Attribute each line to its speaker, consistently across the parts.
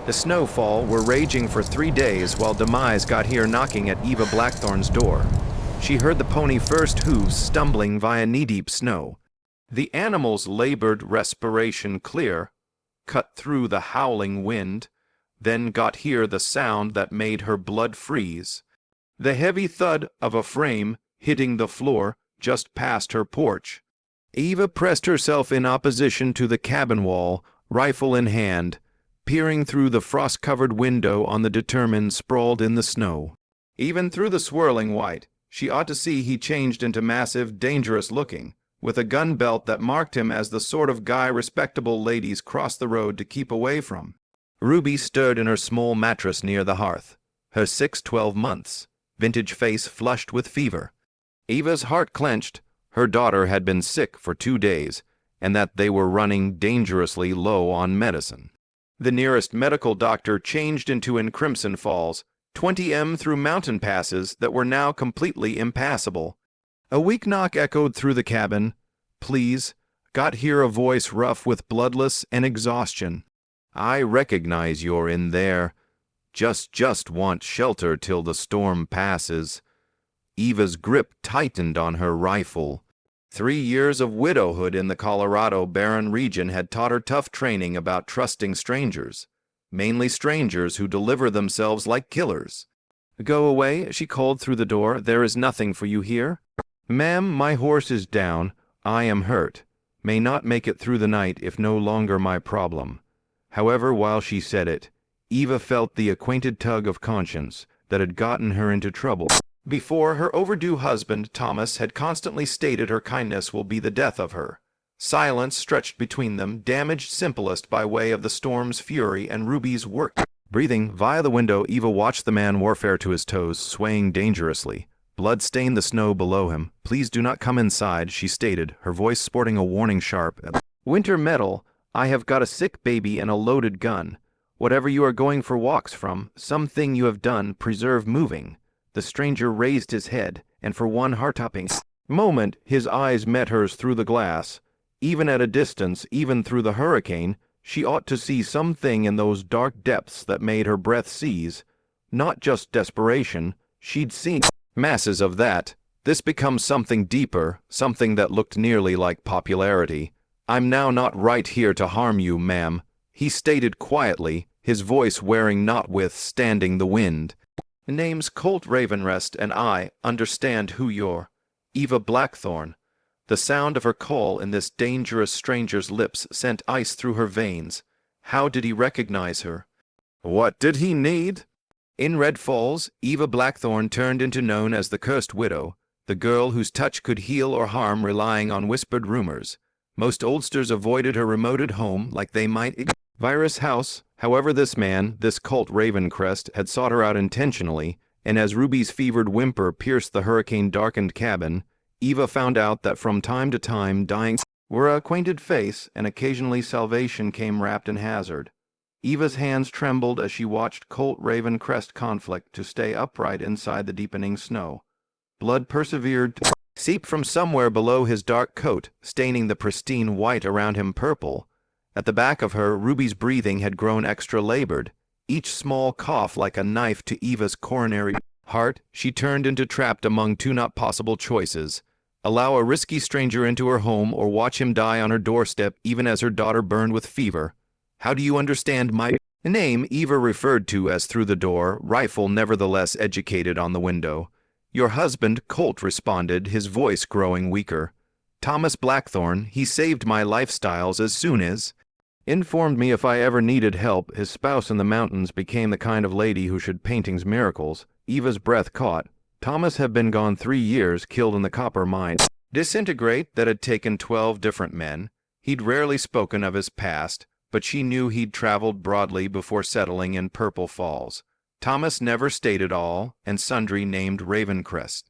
Speaker 1: The snowfall were raging for 3 days while Demise got here knocking at Eva Blackthorn's door. She heard the pony first hooves stumbling via knee-deep snow. The animal's labored respiration clear, cut through the howling wind, then got here the sound that made her blood freeze. The heavy thud of a frame hitting the floor just past her porch. Eva pressed herself in opposition to the cabin wall, rifle in hand, peering through the frost-covered window on the determined sprawled in the snow. Even through the swirling white, she ought to see he changed into massive, dangerous-looking, with a gun belt that marked him as the sort of guy respectable ladies cross the road to keep away from. Ruby stirred in her small mattress near the hearth, her 6-12 months, vintage face flushed with fever. Eva's heart clenched. Her daughter had been sick for 2 days, and that they were running dangerously low on medicine. The nearest medical doctor changed into in Crimson Falls, 20 m through mountain passes that were now completely impassable. A weak knock echoed through the cabin. "Please," got here a voice rough with bloodless and exhaustion. "I recognize you're in there. Just want shelter till the storm passes." Eva's grip tightened on her rifle. 3 years of widowhood in the Colorado barren region had taught her tough training about trusting strangers, mainly strangers who deliver themselves like killers. "Go away," she called through the door. "There is nothing for you here." "Ma'am, my horse is down. I am hurt. May not make it through the night if no longer my problem." However, while she said it, Eva felt the acquainted tug of conscience that had gotten her into trouble. Before, her overdue husband, Thomas, had constantly stated her kindness will be the death of her. Silence stretched between them, damaged simplest by way of the storm's fury and Ruby's work. Breathing via the window, Eva watched the man warfare to his toes, swaying dangerously. Blood stained the snow below him. "Please do not come inside," she stated, her voice sporting a warning sharp. "Winter metal, I have got a sick baby and a loaded gun. Whatever you are going for walks from, something you have done, preserve moving." The stranger raised his head, and for one heart-stopping moment his eyes met hers through the glass. Even at a distance, even through the hurricane, she ought to see something in those dark depths that made her breath seize. Not just desperation, she'd seen masses of that. This becomes something deeper, something that looked nearly like popularity. "I'm now not right here to harm you, ma'am," he stated quietly, his voice wearing notwithstanding the wind. "Name's Colt Ravenrest, and I understand who you're. Eva Blackthorn." The sound of her call in this dangerous stranger's lips sent ice through her veins. How did he recognize her? What did he need? In Red Falls, Eva Blackthorn turned into known as the Cursed Widow, the girl whose touch could heal or harm relying on whispered rumors. Most oldsters avoided her remoted home like they might Virus House. However, this man, this Colt Ravencrest, had sought her out intentionally, and as Ruby's fevered whimper pierced the hurricane-darkened cabin, Eva found out that from time to time dying were an acquainted face, and occasionally salvation came wrapped in hazard. Eva's hands trembled as she watched Colt Ravencrest conflict to stay upright inside the deepening snow. Blood persevered to seep from somewhere below his dark coat, staining the pristine white around him purple. At the back of her, Ruby's breathing had grown extra labored, each small cough like a knife to Eva's coronary heart. She turned into trapped among two not possible choices: allow a risky stranger into her home or watch him die on her doorstep even as her daughter burned with fever. "How do you understand my name?" Eva referred to as through the door, rifle nevertheless educated on the window. "Your husband," Colt responded, his voice growing weaker. "Thomas Blackthorn. He saved my lifestyles as soon as informed me if I ever needed help. His spouse in the mountains became the kind of lady who should paintings miracles." Eva's breath caught. Thomas had been gone 3 years, killed in the copper mine. Disintegrate that had taken 12 different men. He'd rarely spoken of his past, but she knew he'd traveled broadly before settling in Purple Falls. Thomas never stated all, and sundry named Ravencrest.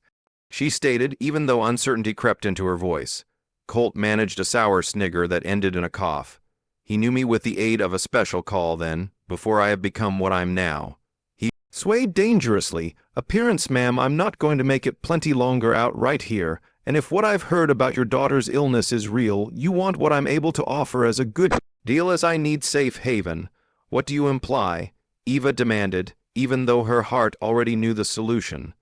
Speaker 1: She stated, even though uncertainty crept into her voice. Colt managed a sour snigger that ended in a cough. "He knew me with the aid of a special call then, before I have become what I'm now." He swayed dangerously. "Appearance, ma'am, I'm not going to make it plenty longer out right here, and if what I've heard about your daughter's illness is real, you want what I'm able to offer as a good deal as I need safe haven. What do you imply? Eva demanded, even though her heart already knew the solution.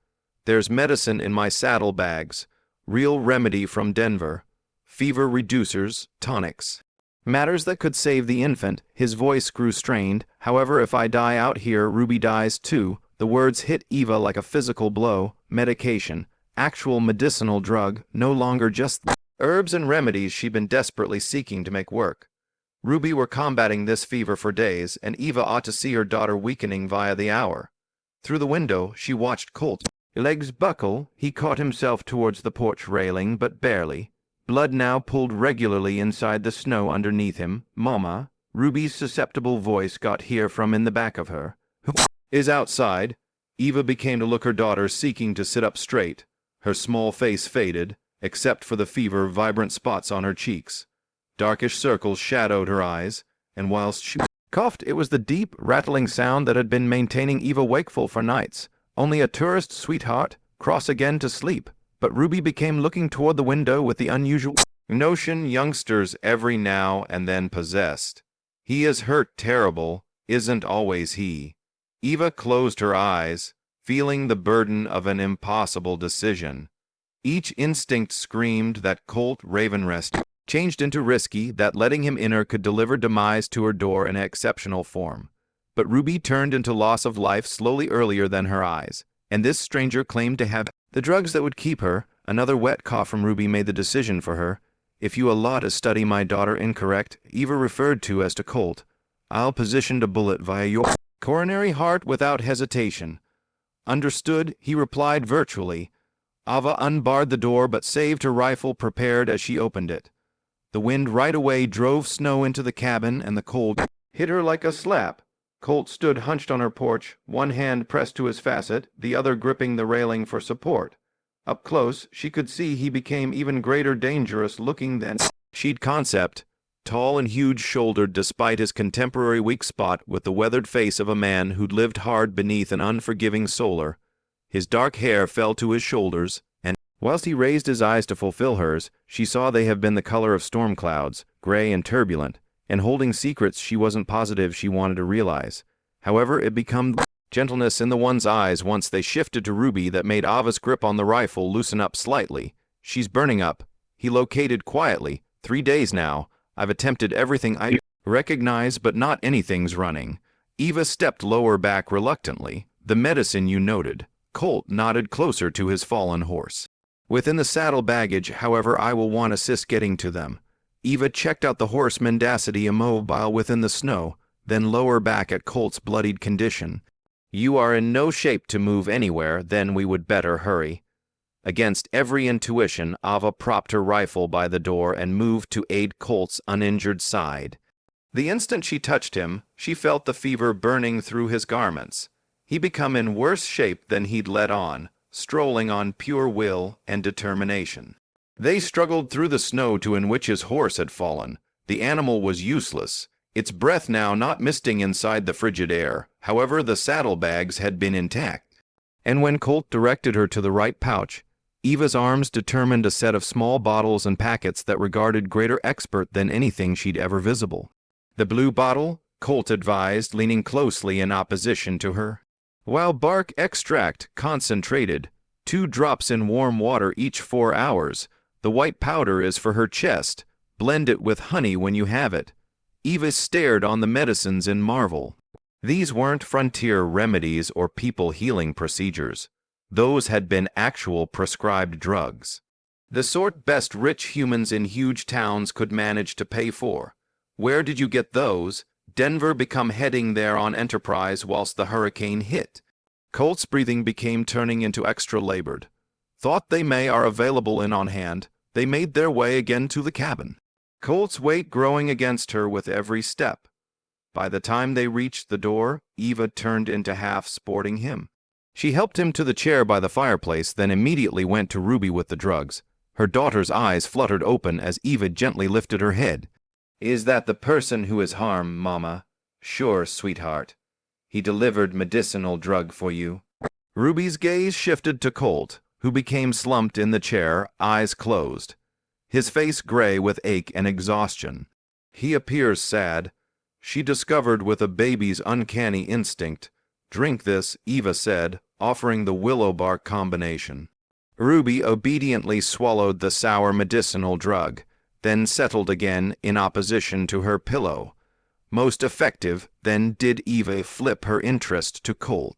Speaker 1: There's medicine in my saddlebags. Real remedy from Denver. Fever reducers, tonics. Matters that could save the infant. His voice grew strained. However, if I die out here, Ruby dies too. The words hit Eva like a physical blow. Medication. Actual medicinal drug, no longer just herbs and remedies she'd been desperately seeking to make work. Ruby were combating this fever for days, and Eva ought to see her daughter weakening via the hour. Through the window, she watched Colt. Legs buckle, he caught himself towards the porch railing, but barely. Blood now pulled regularly inside the snow underneath him. Mama, Ruby's susceptible voice got here from in the back of her. Who is outside? Eva became to look her daughter, seeking to sit up straight. Her small face faded, except for the fever vibrant spots on her cheeks. Darkish circles shadowed her eyes, and whilst she coughed, it was the deep, rattling sound that had been maintaining Eva wakeful for nights. Only a tourist sweetheart, cross again to sleep. But Ruby became looking toward the window with the unusual notion youngsters every now and then possessed. He is hurt terrible, isn't always he. Eva closed her eyes, feeling the burden of an impossible decision. Each instinct screamed that Colt Ravenrest changed into risky, that letting him in her could deliver demise to her door in exceptional form. But Ruby turned into loss of life slowly earlier than her eyes, and this stranger claimed to have the drugs that would keep her. Another wet cough from Ruby made the decision for her. If you allow to study my daughter incorrect, Eva referred to as to Colt, I'll position a bullet via your coronary heart without hesitation. Understood, he replied virtually. Ava unbarred the door but saved her rifle prepared as she opened it. The wind right away drove snow into the cabin, and the cold hit her like a slap. Colt stood hunched on her porch, one hand pressed to his facet, the other gripping the railing for support. Up close, she could see he became even greater dangerous looking than she'd concept, tall and huge-shouldered despite his contemporary weak spot, with the weathered face of a man who'd lived hard beneath an unforgiving solar. His dark hair fell to his shoulders, and whilst he raised his eyes to fulfill hers, she saw they had been the color of storm clouds, gray and turbulent, and holding secrets she wasn't positive she wanted to realize. However, it became gentleness in the one's eyes once they shifted to Ruby that made Ava's grip on the rifle loosen up slightly. She's burning up. He located quietly. 3 days now. I've attempted everything I recognize, but not anything's running. Eva stepped lower back reluctantly. The medicine you noted. Colt nodded closer to his fallen horse. Within the saddle baggage, however, I will want assist getting to them. Eva checked out the horse mendacity immobile within the snow, then lower back at Colt's bloodied condition. You are in no shape to move anywhere, then we would better hurry. Against every intuition, Ava propped her rifle by the door and moved to aid Colt's uninjured side. The instant she touched him, she felt the fever burning through his garments. He become in worse shape than he'd let on, strolling on pure will and determination. They struggled through the snow to in which his horse had fallen. The animal was useless, its breath now not misting inside the frigid air. However, the saddlebags had been intact. And when Colt directed her to the right pouch, Eva's arms determined a set of small bottles and packets that regarded greater expert than anything she'd ever visible. The blue bottle, Colt advised, leaning closely in opposition to her. While bark extract, concentrated, 2 drops in warm water each 4 hours. The white powder is for her chest. Blend it with honey when you have it. Eva stared on the medicines in marvel. These weren't frontier remedies or people healing procedures. Those had been actual prescribed drugs. The sort best rich humans in huge towns could manage to pay for. Where did you get those? Denver become heading there on Enterprise whilst the hurricane hit. Colt's breathing became turning into extra labored. Thought they may are available in on hand. They made their way again to the cabin. Colt's weight growing against her with every step. By the time they reached the door, Eva turned into half sporting him. She helped him to the chair by the fireplace, then immediately went to Ruby with the drugs. Her daughter's eyes fluttered open as Eva gently lifted her head. Is that the person who is harmed, Mama? Sure, sweetheart. He delivered medicinal drug for you. Ruby's gaze shifted to Colt, who became slumped in the chair, eyes closed. His face gray with ache and exhaustion. He appears sad. she discovered with a baby's uncanny instinct. "Drink this," Eva said, offering the willow bark combination. Ruby obediently swallowed the sour medicinal drug, then settled again in opposition to her pillow. Most effective, then did Eva flip her interest to Colt.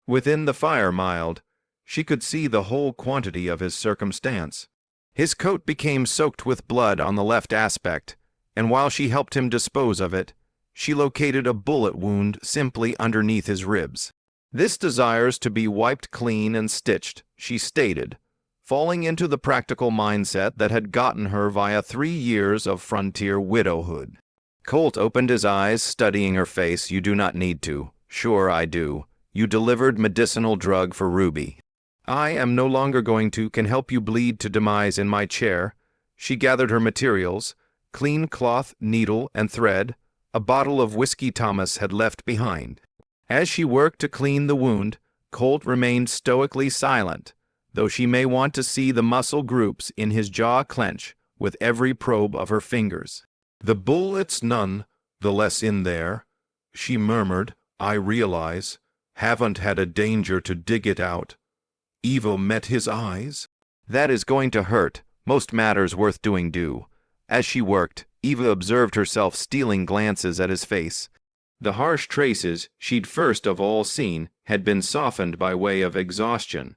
Speaker 1: Within the fire mild, she could see the whole quantity of his circumstance. His coat became soaked with blood on the left aspect, and while she helped him dispose of it, she located a bullet wound simply underneath his ribs. "This desires to be wiped clean and stitched," she stated, falling into the practical mindset that had gotten her via 3 years of frontier widowhood. Colt opened his eyes, studying her face. "You do not need to." "Sure I do. You delivered medicinal drug for Ruby. I am no longer going to can help you bleed to demise in my chair." She gathered her materials, clean cloth, needle, and thread, a bottle of whiskey Thomas had left behind. As she worked to clean the wound, Colt remained stoically silent, though she may want to see the muscle groups in his jaw clench with every probe of her fingers. "The bullet's none the less in there," she murmured. "I realize. Haven't had a danger to dig it out." Eva met his eyes. "That is going to hurt. Most matters worth doing do." As she worked, Eva observed herself stealing glances at his face. The harsh traces she'd first of all seen had been softened by way of exhaustion,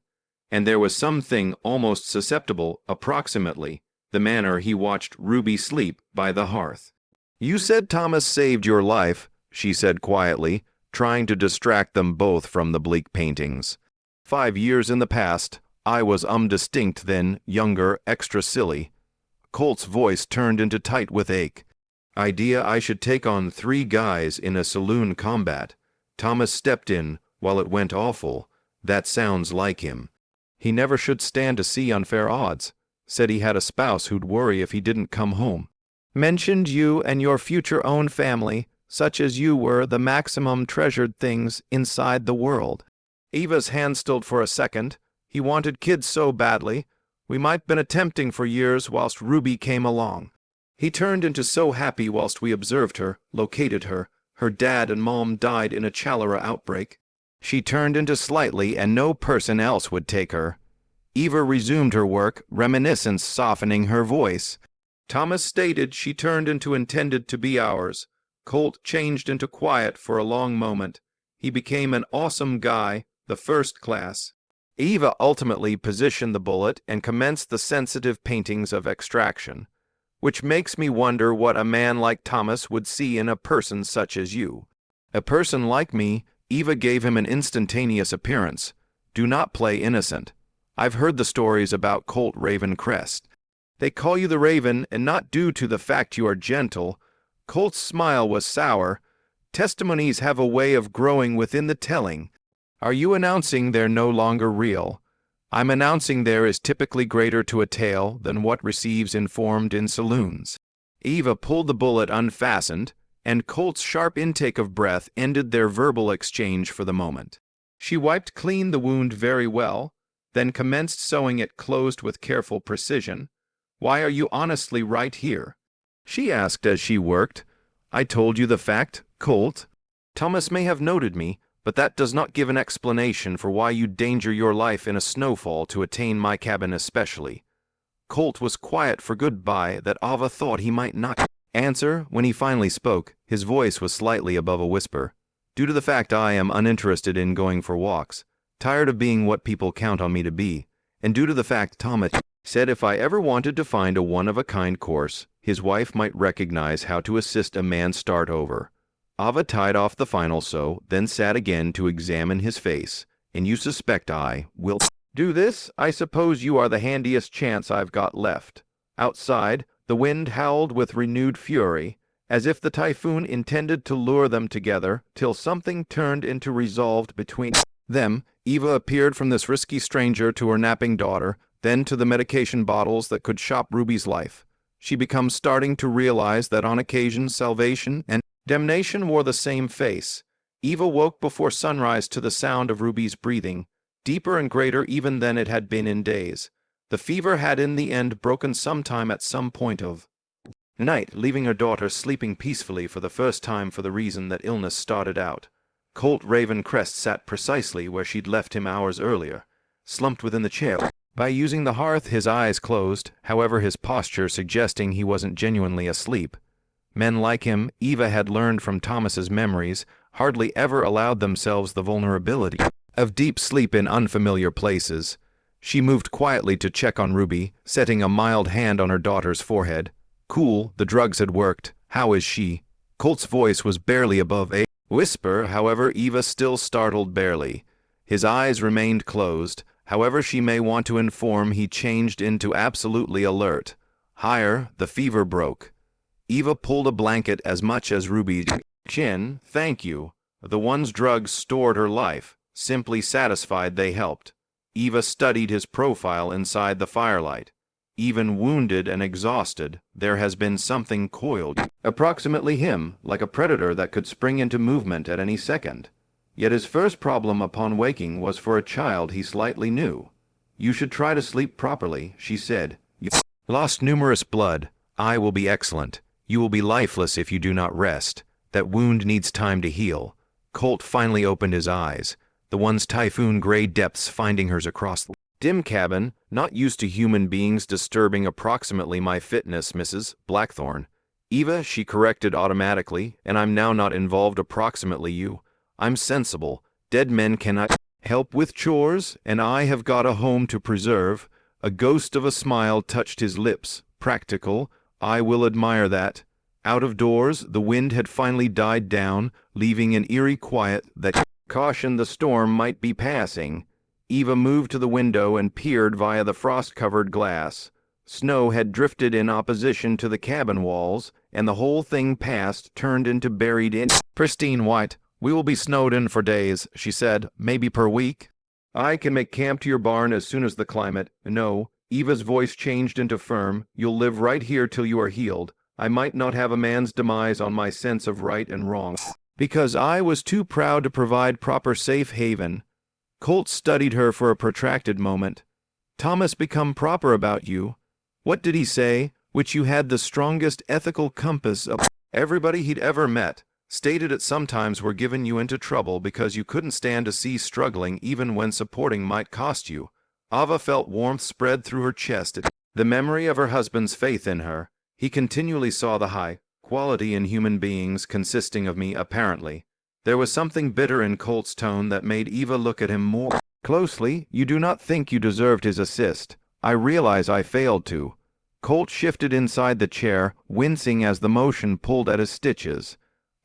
Speaker 1: and there was something almost susceptible, approximately, the manner he watched Ruby sleep by the hearth. "You said Thomas saved your life," she said quietly, trying to distract them both from the bleak paintings. 5 years in the past, I was distinct then, younger, extra silly." Colt's voice turned into tight with ache. "Idea I should take on 3 guys in a saloon combat. Thomas stepped in while it went awful. That sounds like him. He never should stand to see unfair odds. Said he had a spouse who'd worry if he didn't come home. Mentioned you and your future own family, such as you were the maximum treasured things inside the world." Eva's hand stilled for a second. "He wanted kids so badly. We might been attempting for years whilst Ruby came along. He turned into so happy whilst we observed her, located her. Her dad and mom died in a cholera outbreak. She turned into slightly and no person else would take her." Eva resumed her work, reminiscence softening her voice. "Thomas stated she turned into intended to be ours. Colt changed into quiet for a long moment. He became an awesome guy, the first class." Eva ultimately positioned the bullet and commenced the sensitive paintings of extraction, which makes me wonder what a man like Thomas would see in a person such as you. "A person like me," Eva gave him an instantaneous appearance. "Do not play innocent. I've heard the stories about Colt Ravencrest. They call you the Raven, and not due to the fact you are gentle." Colt's smile was sour. "Testimonies have a way of growing within the telling. Are you announcing they're no longer real? I'm announcing there is typically greater to a tale than what receives informed in saloons." Eva pulled the bullet unfastened, and Colt's sharp intake of breath ended their verbal exchange for the moment. She wiped clean the wound very well, then commenced sewing it closed with careful precision. "Why are you honestly right here?" she asked as she worked. "I told you the fact, Colt. Thomas may have noted me, but that does not give an explanation for why you danger your life in a snowfall to attain my cabin especially." Colt was quiet for goodbye that Ava thought he might not answer. When he finally spoke, his voice was slightly above a whisper. "Due to the fact I am uninterested in going for walks, tired of being what people count on me to be, and due to the fact Thomas said if I ever wanted to find a one-of-a-kind course, his wife might recognize how to assist a man start over." Ava tied off the final sew, then sat again to examine his face. "And you suspect I will do this? I suppose you are the handiest chance I've got left." Outside, the wind howled with renewed fury, as if the typhoon intended to lure them together till something turned into resolved between them. Eva appeared from this risky stranger to her napping daughter, then to the medication bottles that could shop Ruby's life. She becomes starting to realize that on occasion salvation and damnation wore the same face. Eva woke before sunrise to the sound of Ruby's breathing, deeper and greater even than it had been in days. The fever had in the end broken sometime at some point of night, leaving her daughter sleeping peacefully for the first time for the reason that illness started out. Colt Ravencrest sat precisely where she'd left him hours earlier, slumped within the chair. By using the hearth, his eyes closed, however his posture suggesting he wasn't genuinely asleep. Men like him, Eva had learned from Thomas's memories, hardly ever allowed themselves the vulnerability of deep sleep in unfamiliar places. She moved quietly to check on Ruby, setting a mild hand on her daughter's forehead. Cool, the drugs had worked. How is she? Colt's voice was barely above a whisper, however Eva still startled barely. His eyes remained closed, however she may want to inform he changed into absolutely alert. Higher, the fever broke. Eva pulled a blanket as much as Ruby's chin. Thank you. The one's drugs stored her life, simply satisfied they helped. Eva studied his profile inside the firelight. Even wounded and exhausted, there has been something coiled approximately him, like a predator that could spring into movement at any second. Yet his first problem upon waking was for a child he slightly knew. You should try to sleep properly, she said. You lost numerous blood. I will be excellent. You will be lifeless if you do not rest. That wound needs time to heal. Colt finally opened his eyes, the one's typhoon-gray depths finding hers across the dim cabin. Not used to human beings disturbing approximately my fitness, Mrs. Blackthorne. Eva, she corrected automatically, and I'm now not involved approximately you. I'm sensible. Dead men cannot help with chores, and I have got a home to preserve. A ghost of a smile touched his lips. Practical. I will admire that. Out of doors, the wind had finally died down, leaving an eerie quiet that cautioned the storm might be passing. Eva moved to the window and peered via the frost-covered glass. Snow had drifted in opposition to the cabin walls, and the whole thing past turned into buried in pristine white. We will be snowed in for days, she said, maybe per week. I can make camp to your barn as soon as the climate. No, Eva's voice changed into firm. You'll live right here till you are healed. I might not have a man's demise on my sense of right and wrong, because I was too proud to provide proper safe haven. Colt studied her for a protracted moment. Thomas become proper about you. What did he say? Which you had the strongest ethical compass of everybody he'd ever met. Stated it sometimes were giving you into trouble because you couldn't stand to see struggling even when supporting might cost you. Ava felt warmth spread through her chest at the memory of her husband's faith in her. He continually saw the high quality in human beings consisting of me, apparently. There was something bitter in Colt's tone that made Eva look at him more closely. You do not think you deserved his assist. I realize I failed to. Colt shifted inside the chair, wincing as the motion pulled at his stitches.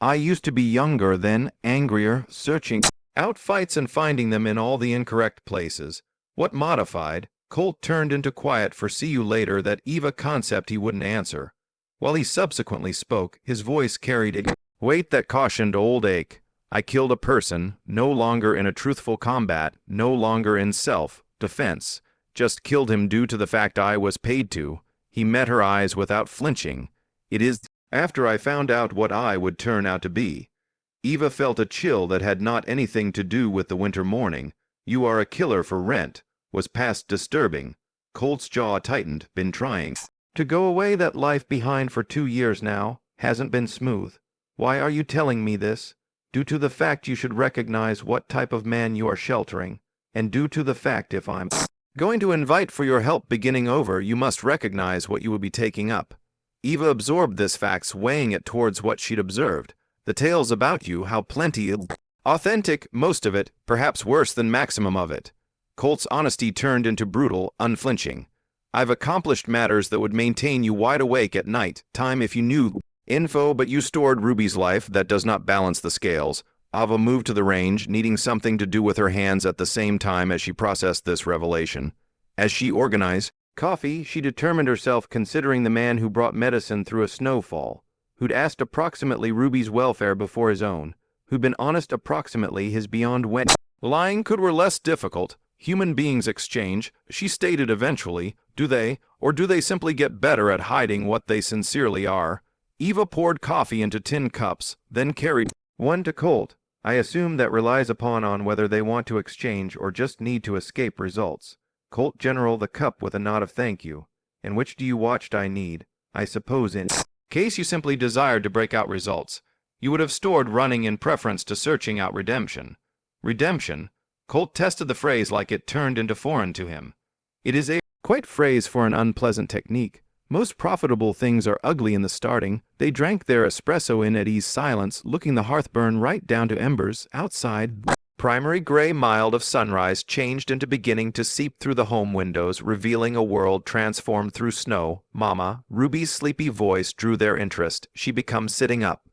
Speaker 1: I used to be younger then, angrier, searching out fights and finding them in all the incorrect places. What modified? Colt turned into quiet for see you later that Eva concept he wouldn't answer. While he subsequently spoke, his voice carried a weight that cautioned old ache. I killed a person, no longer in a truthful combat, no longer in self-defense. Just killed him due to the fact I was paid to. He met her eyes without flinching. It is after I found out what I would turn out to be. Eva felt a chill that had not anything to do with the winter morning. You are a killer for rent. Was past disturbing. Colt's jaw tightened. Been trying to go away that life behind for 2 years now. Hasn't been smooth. Why are you telling me this? Due to the fact you should recognize what type of man you are sheltering. And due to the fact if I'm going to invite for your help beginning over, you must recognize what you will be taking up. Eva absorbed this fact, weighing it towards what she'd observed. The tales about you, how plenty authentic, most of it, perhaps worse than maximum of it. Colt's honesty turned into brutal, unflinching. I've accomplished matters that would maintain you wide awake at night, time if you knew info, but you stored Ruby's life. That does not balance the scales. Ava moved to the range, needing something to do with her hands at the same time as she processed this revelation. As she organized coffee, she determined herself considering the man who brought medicine through a snowfall, who'd asked approximately Ruby's welfare before his own, who'd been honest approximately his beyond went. Lying could were less difficult. Human beings exchange, she stated eventually, do they, or do they simply get better at hiding what they sincerely are? Eva poured coffee into tin cups, then carried one to Colt. I assume that relies upon on whether they want to exchange or just need to escape results. Colt General the cup with a nod of thank you. And which do you watched I need? I suppose in case you simply desired to break out results. You would have stored running in preference to searching out redemption. Redemption? Colt tested the phrase like it turned into foreign to him. It is a quite phrase for an unpleasant technique. Most profitable things are ugly in the starting. They drank their espresso in at ease silence, looking the hearth burn right down to embers. Outside, primary gray mild of sunrise changed into beginning to seep through the home windows, revealing a world transformed through snow. Mama, Ruby's sleepy voice drew their interest. She becomes sitting up,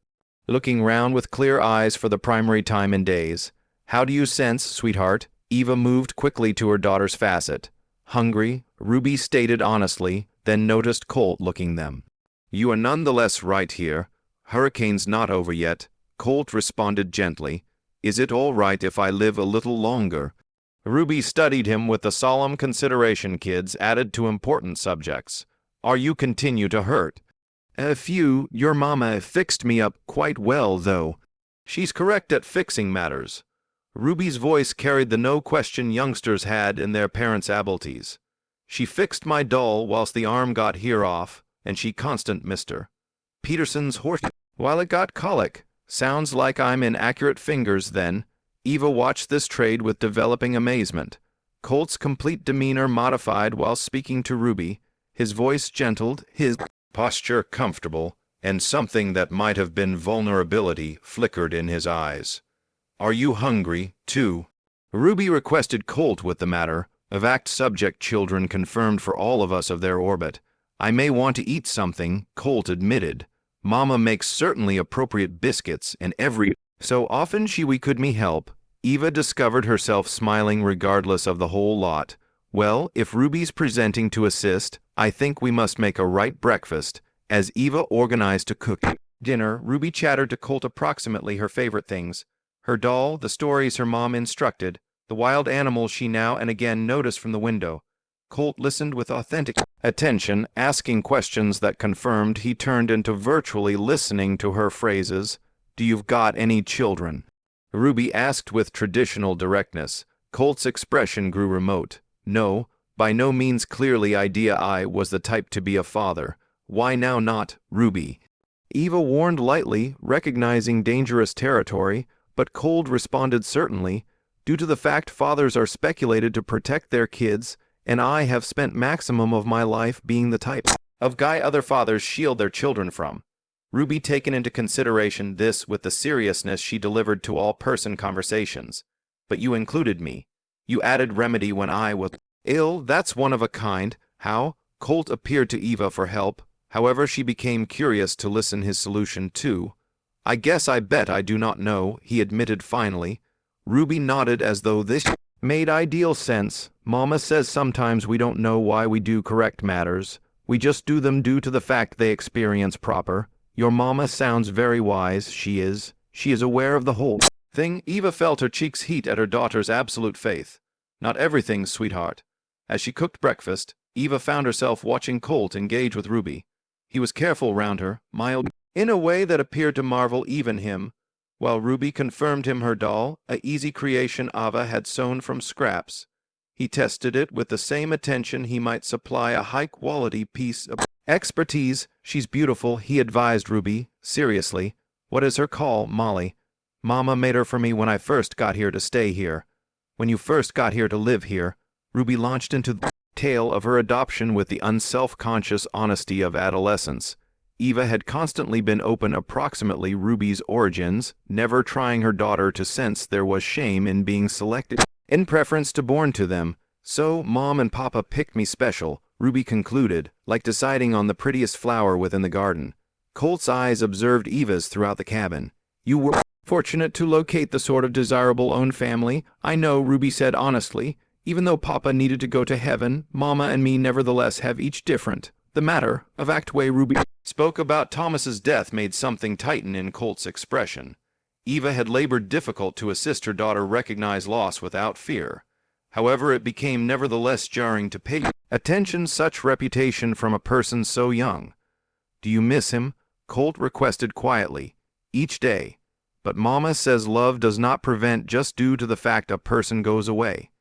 Speaker 1: looking round with clear eyes for the primary time in days. How do you sense, sweetheart? Eva moved quickly to her daughter's facet. Hungry, Ruby stated honestly, then noticed Colt looking them. You are nonetheless right here. Hurricane's not over yet. Colt responded gently. Is it all right if I live a little longer? Ruby studied him with the solemn consideration kids added to important subjects. Are you continue to hurt? A few. Your mama fixed me up quite well, though. She's correct at fixing matters. Ruby's voice carried the no-question youngsters had in their parents' abilities. She fixed my doll whilst the arm got here off, and she constant mister. Peterson's horse while it got colic. Sounds like I'm in accurate fingers then. Eva watched this trade with developing amazement. Colt's complete demeanor modified while speaking to Ruby, his voice gentled, his posture comfortable, and something that might have been vulnerability flickered in his eyes. Are you hungry, too? Ruby requested Colt with the matter. Evac subject children confirmed for all of us of their orbit. I may want to eat something, Colt admitted. Mama makes certainly appropriate biscuits, and every so often we could me help. Eva discovered herself smiling regardless of the whole lot. Well, if Ruby's presenting to assist, I think we must make a right breakfast. As Eva organized to cook dinner, Ruby chattered to Colt approximately her favorite things. Her doll, the stories her mom instructed, the wild animals she now and again noticed from the window. Colt listened with authentic attention, asking questions that confirmed he turned into virtually listening to her phrases. Do you've got any children? Ruby asked with traditional directness. Colt's expression grew remote. No, by no means clearly idea I was the type to be a father. Why now not, Ruby? Eva warned lightly, recognizing dangerous territory, but Colt responded certainly. Due to the fact fathers are speculated to protect their kids, and I have spent maximum of my life being the type of guy other fathers shield their children from. Ruby taken into consideration this with the seriousness she delivered to all person conversations. But you included me. You added remedy when I was ill. That's one of a kind. How? Colt appeared to Eva for help. However, she became curious to listen his solution too. I guess I bet I do not know, he admitted finally. Ruby nodded as though this made ideal sense. Mama says sometimes we don't know why we do correct matters. We just do them due to the fact they experience proper. Your mama sounds very wise, she is. She is aware of the whole thing. Eva felt her cheeks heat at her daughter's absolute faith. Not everything, sweetheart. As she cooked breakfast, Eva found herself watching Colt engage with Ruby. He was careful round her, mild, in a way that appeared to marvel even him, while Ruby confirmed him her doll, a easy creation Ava had sewn from scraps. He tested it with the same attention he might supply a high-quality piece of expertise. She's beautiful, he advised Ruby, seriously. What is her call, Molly? Mama made her for me when I first got here to stay here. When you first got here to live here, Ruby launched into the tale of her adoption with the unself-conscious honesty of adolescence. Eva had constantly been open approximately Ruby's origins, never trying her daughter to sense there was shame in being selected in preference to born to them. So, Mom and Papa picked me special, Ruby concluded, like deciding on the prettiest flower within the garden. Colt's eyes observed Eva's throughout the cabin. You were fortunate to locate the sort of desirable own family, I know, Ruby said honestly. Even though Papa needed to go to heaven, Mama and me nevertheless have each different. The matter of act way Ruby spoke about Thomas's death made something tighten in Colt's expression. Eva had labored difficult to assist her daughter recognize loss without fear. However, it became nevertheless jarring to pay attention such reputation from a person so young. Do you miss him? Colt requested quietly. Each day. But Mama says love does not prevent just due to the fact a person goes away.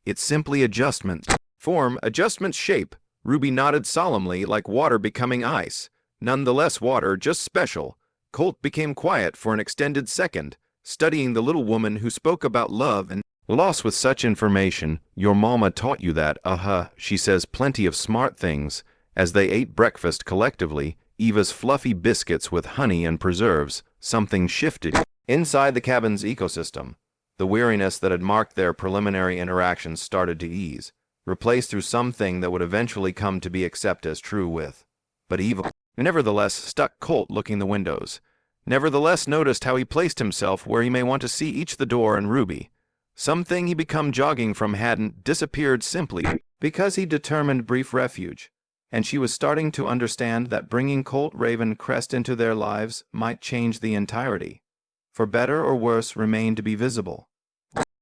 Speaker 1: It's simply adjustment. Form, adjustment shape. Ruby nodded solemnly like water becoming ice. Nonetheless, water, just special. Colt became quiet for an extended second, studying the little woman who spoke about love and loss with such information. Your mama taught you that, she says plenty of smart things. As they ate breakfast collectively, Eva's fluffy biscuits with honey and preserves, something shifted inside the cabin's ecosystem. The weariness that had marked their preliminary interactions started to ease, replaced through something that would eventually come to be accepted as true with. But Eva, nevertheless, stuck Colt looking the windows. Nevertheless noticed how he placed himself where he may want to see each the door and Ruby. Something he become jogging from hadn't disappeared simply because he determined brief refuge, and she was starting to understand that bringing Colt Raven Crest into their lives might change the entirety. For better or worse remained to be visible.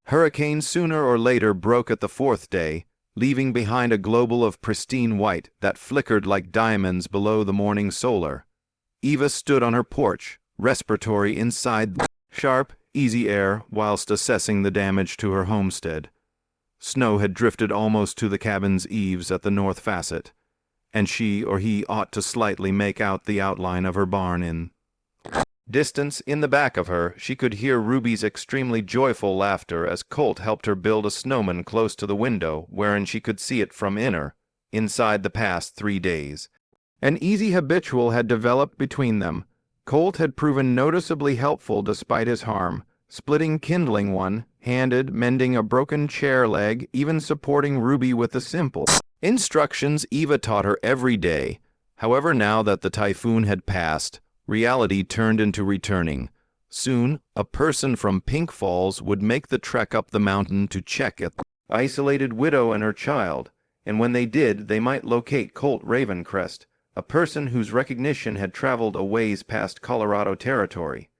Speaker 1: Hurricane sooner or later broke at the fourth day, leaving behind a global of pristine white that flickered like diamonds below the morning solar. Eva stood on her porch, respiratory inside the sharp, easy air whilst assessing the damage to her homestead. Snow had drifted almost to the cabin's eaves at the north facet, and she or he ought to slightly make out the outline of her barn in distance. In the back of her, she could hear Ruby's extremely joyful laughter as Colt helped her build a snowman close to the window wherein she could see it from inside the past 3 days. An easy habitual had developed between them. Colt had proven noticeably helpful despite his harm, splitting kindling one-handed, mending a broken chair leg, even supporting Ruby with the simple instructions Eva taught her every day. However, now that the typhoon had passed, reality turned into returning. Soon, a person from Pink Falls would make the trek up the mountain to check at the isolated widow and her child, and when they did, they might locate Colt Ravencrest, a person whose recognition had traveled a ways past Colorado territory.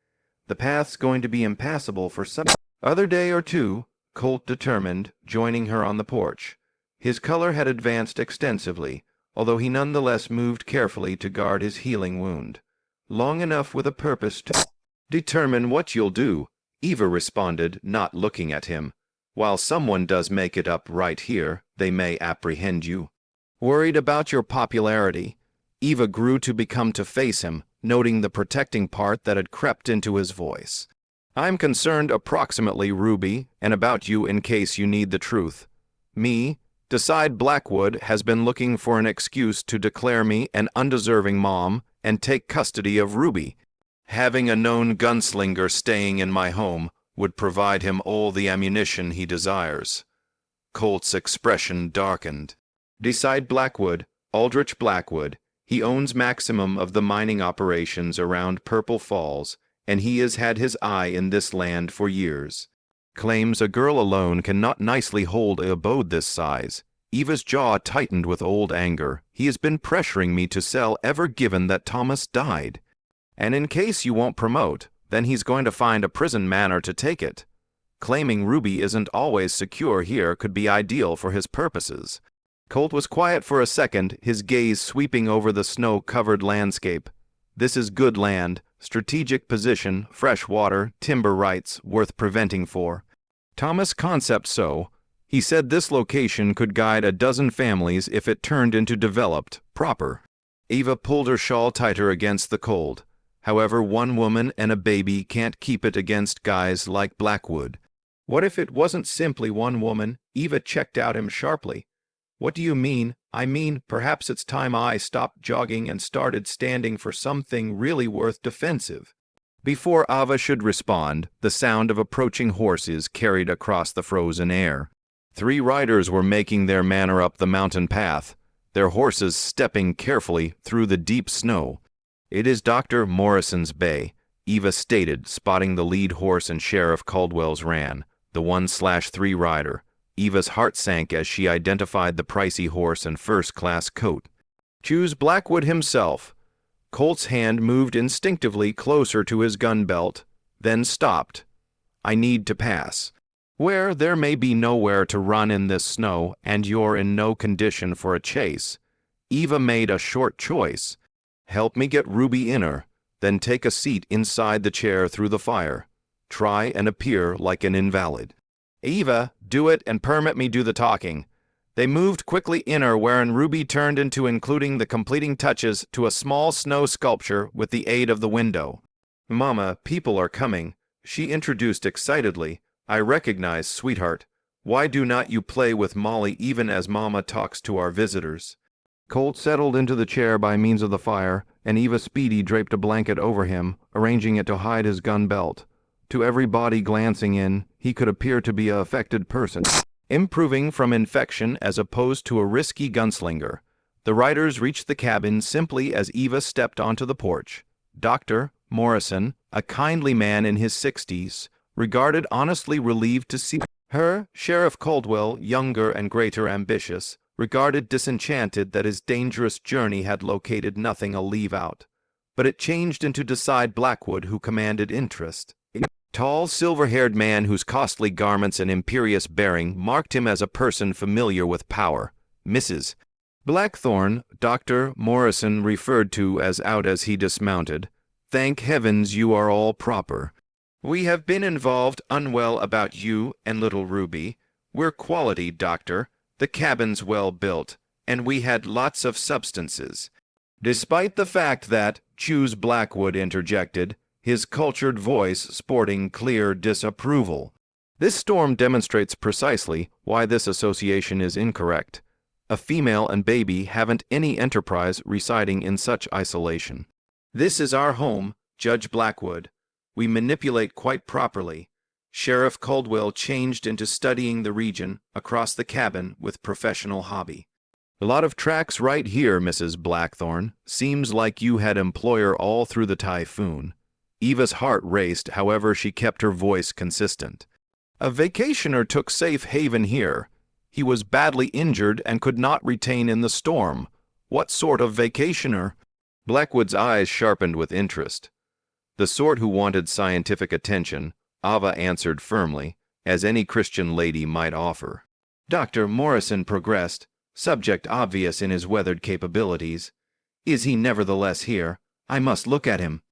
Speaker 1: The path's going to be impassable for some other day or two, Colt determined, joining her on the porch. His color had advanced extensively, although he nonetheless moved carefully to guard his healing wound. Long enough with a purpose to determine what you'll do, Eva responded, not looking at him. While someone does make it up right here, they may apprehend you. Worried about your popularity, Eva grew to become to face him, noting the protecting part that had crept into his voice. I'm concerned approximately, Ruby, and about you in case you need the truth. Me, Decide Blackwood has been looking for an excuse to declare me an undeserving mom and take custody of Ruby. Having a known gunslinger staying in my home would provide him all the ammunition he desires. Colt's expression darkened. Decide Blackwood, Aldrich Blackwood. He owns maximum of the mining operations around Purple Falls, and he has had his eye in this land for years. Claims a girl alone cannot nicely hold a abode this size. Eva's jaw tightened with old anger. He has been pressuring me to sell ever given that Thomas died. And in case you won't promote, then he's going to find a prison manor to take it. Claiming Ruby isn't always secure here could be ideal for his purposes. Colt was quiet for a second, his gaze sweeping over the snow-covered landscape. This is good land, strategic position, fresh water, timber rights, worth preventing for. Thomas concept so. He said this location could guide a dozen families if it turned into developed, proper. Eva pulled her shawl tighter against the cold. However, one woman and a baby can't keep it against guys like Blackwood. What if it wasn't simply one woman? Eva checked out him sharply. What do you mean? I mean, perhaps it's time I stopped jogging and started standing for something really worth defensive. Before Ava should respond, the sound of approaching horses carried across the frozen air. 3 riders were making their manner up the mountain path, their horses stepping carefully through the deep snow. It is Dr. Morrison's bay, Eva stated, spotting the lead horse and Sheriff Caldwell's ran, the 1/3 rider. Eva's heart sank as she identified the pricey horse and first-class coat. Choose Blackwood himself. Colt's hand moved instinctively closer to his gun belt, then stopped. I need to pass. Where there may be nowhere to run in this snow, and you're in no condition for a chase. Eva made a short choice. Help me get Ruby in her, then take a seat inside the chair through the fire. Try and appear like an invalid. Eva, do it and permit me do the talking. They moved quickly inner, wherein Ruby turned into including the completing touches to a small snow sculpture with the aid of the window. "Mama, people are coming," she introduced excitedly. "I recognize, sweetheart. Why do not you play with Molly even as Mama talks to our visitors?" Colt settled into the chair by means of the fire, and Eva Speedy draped a blanket over him, arranging it to hide his gun belt. To everybody glancing in, he could appear to be an affected person, improving from infection as opposed to a risky gunslinger. The riders reached the cabin simply as Eva stepped onto the porch. Dr. Morrison, a kindly man in his 60s, regarded honestly relieved to see her. Sheriff Caldwell, younger and greater ambitious, regarded disenchanted that his dangerous journey had located nothing a leave out. But it changed into Decide Blackwood, who commanded interest. A tall, silver-haired man whose costly garments and imperious bearing marked him as a person familiar with power. Mrs. Blackthorne, Dr. Morrison referred to as out as he dismounted. "Thank heavens you are all proper. We have been involved unwell about you and little Ruby. We're quality, doctor. The cabin's well built, and we had lots of substances." Despite the fact that, Choose Blackwood interjected, his cultured voice sporting clear disapproval. This storm demonstrates precisely why this association is incorrect. A female and baby haven't any enterprise residing in such isolation. "This is our home, Judge Blackwood. We manipulate quite properly." Sheriff Caldwell changed into studying the region across the cabin with professional hobby. "A lot of tracks right here, Mrs. Blackthorne. Seems like you had employer all through the typhoon." Eva's heart raced, however she kept her voice consistent. "A vacationer took safe haven here. He was badly injured and could not retain in the storm." "What sort of vacationer?" Blackwood's eyes sharpened with interest. "The sort who wanted scientific attention," Ava answered firmly, "as any Christian lady might offer." Dr. Morrison progressed, subject obvious in his weathered capabilities. "Is he nevertheless here? I must look at him."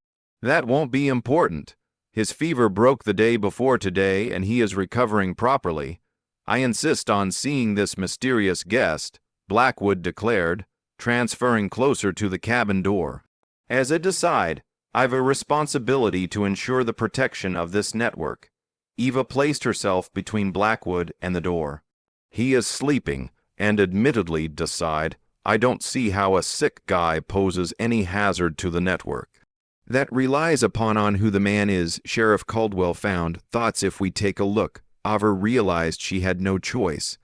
Speaker 1: "That won't be important. His fever broke the day before today, and he is recovering properly. I insist on seeing this mysterious guest," Blackwood declared, transferring closer to the cabin door. "As a Decide, I've a responsibility to ensure the protection of this network." Eva placed herself between Blackwood and the door. "He is sleeping, and admittedly, Decide, I don't see how a sick guy poses any hazard to the network." "That relies upon who the man is," Sheriff Caldwell found. "Thoughts if we take a look." Ava realized she had no choice.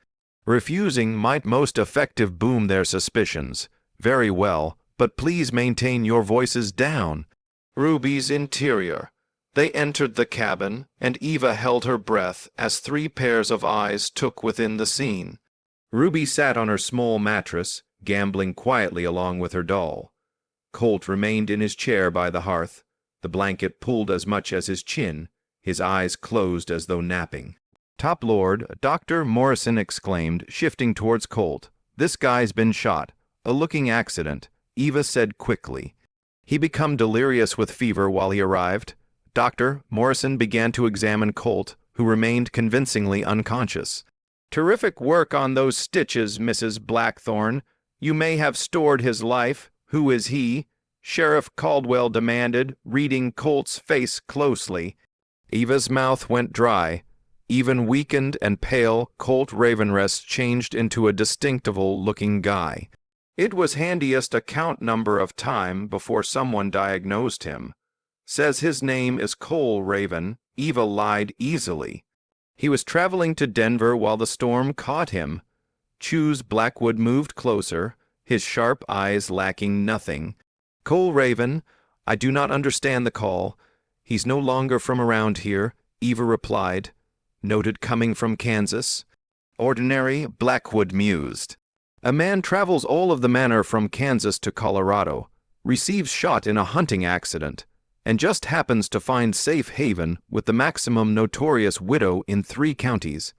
Speaker 1: Refusing might most effective boom their suspicions. "Very well, but please maintain your voices down." Ruby's interior. They entered the cabin, and Eva held her breath as 3 pairs of eyes took within the scene. Ruby sat on her small mattress, gambling quietly along with her doll. Colt remained in his chair by the hearth, the blanket pulled as much as his chin, his eyes closed as though napping. "Top Lord," Dr. Morrison exclaimed, shifting towards Colt. "This guy's been shot. A looking accident," Eva said quickly. "He become delirious with fever while he arrived." Dr. Morrison began to examine Colt, who remained convincingly unconscious. "Terrific work on those stitches, Mrs. Blackthorne. You may have stored his life. Who is he?" Sheriff Caldwell demanded, reading Colt's face closely. Eva's mouth went dry. Even weakened and pale, Colt Ravenrest changed into a distinctive-looking guy. "It was handiest a count number of time before someone diagnosed him. Says his name is Cole Raven." Eva lied easily. "He was traveling to Denver while the storm caught him." Choose Blackwood moved closer, his sharp eyes lacking nothing. "Cole Raven, I do not understand the call. He's no longer from around here," Eva replied. "Noted coming from Kansas." "Ordinary," Blackwood mused. "A man travels all of the manner from Kansas to Colorado, receives shot in a hunting accident, and just happens to find safe haven with the maximum notorious widow in 3 counties.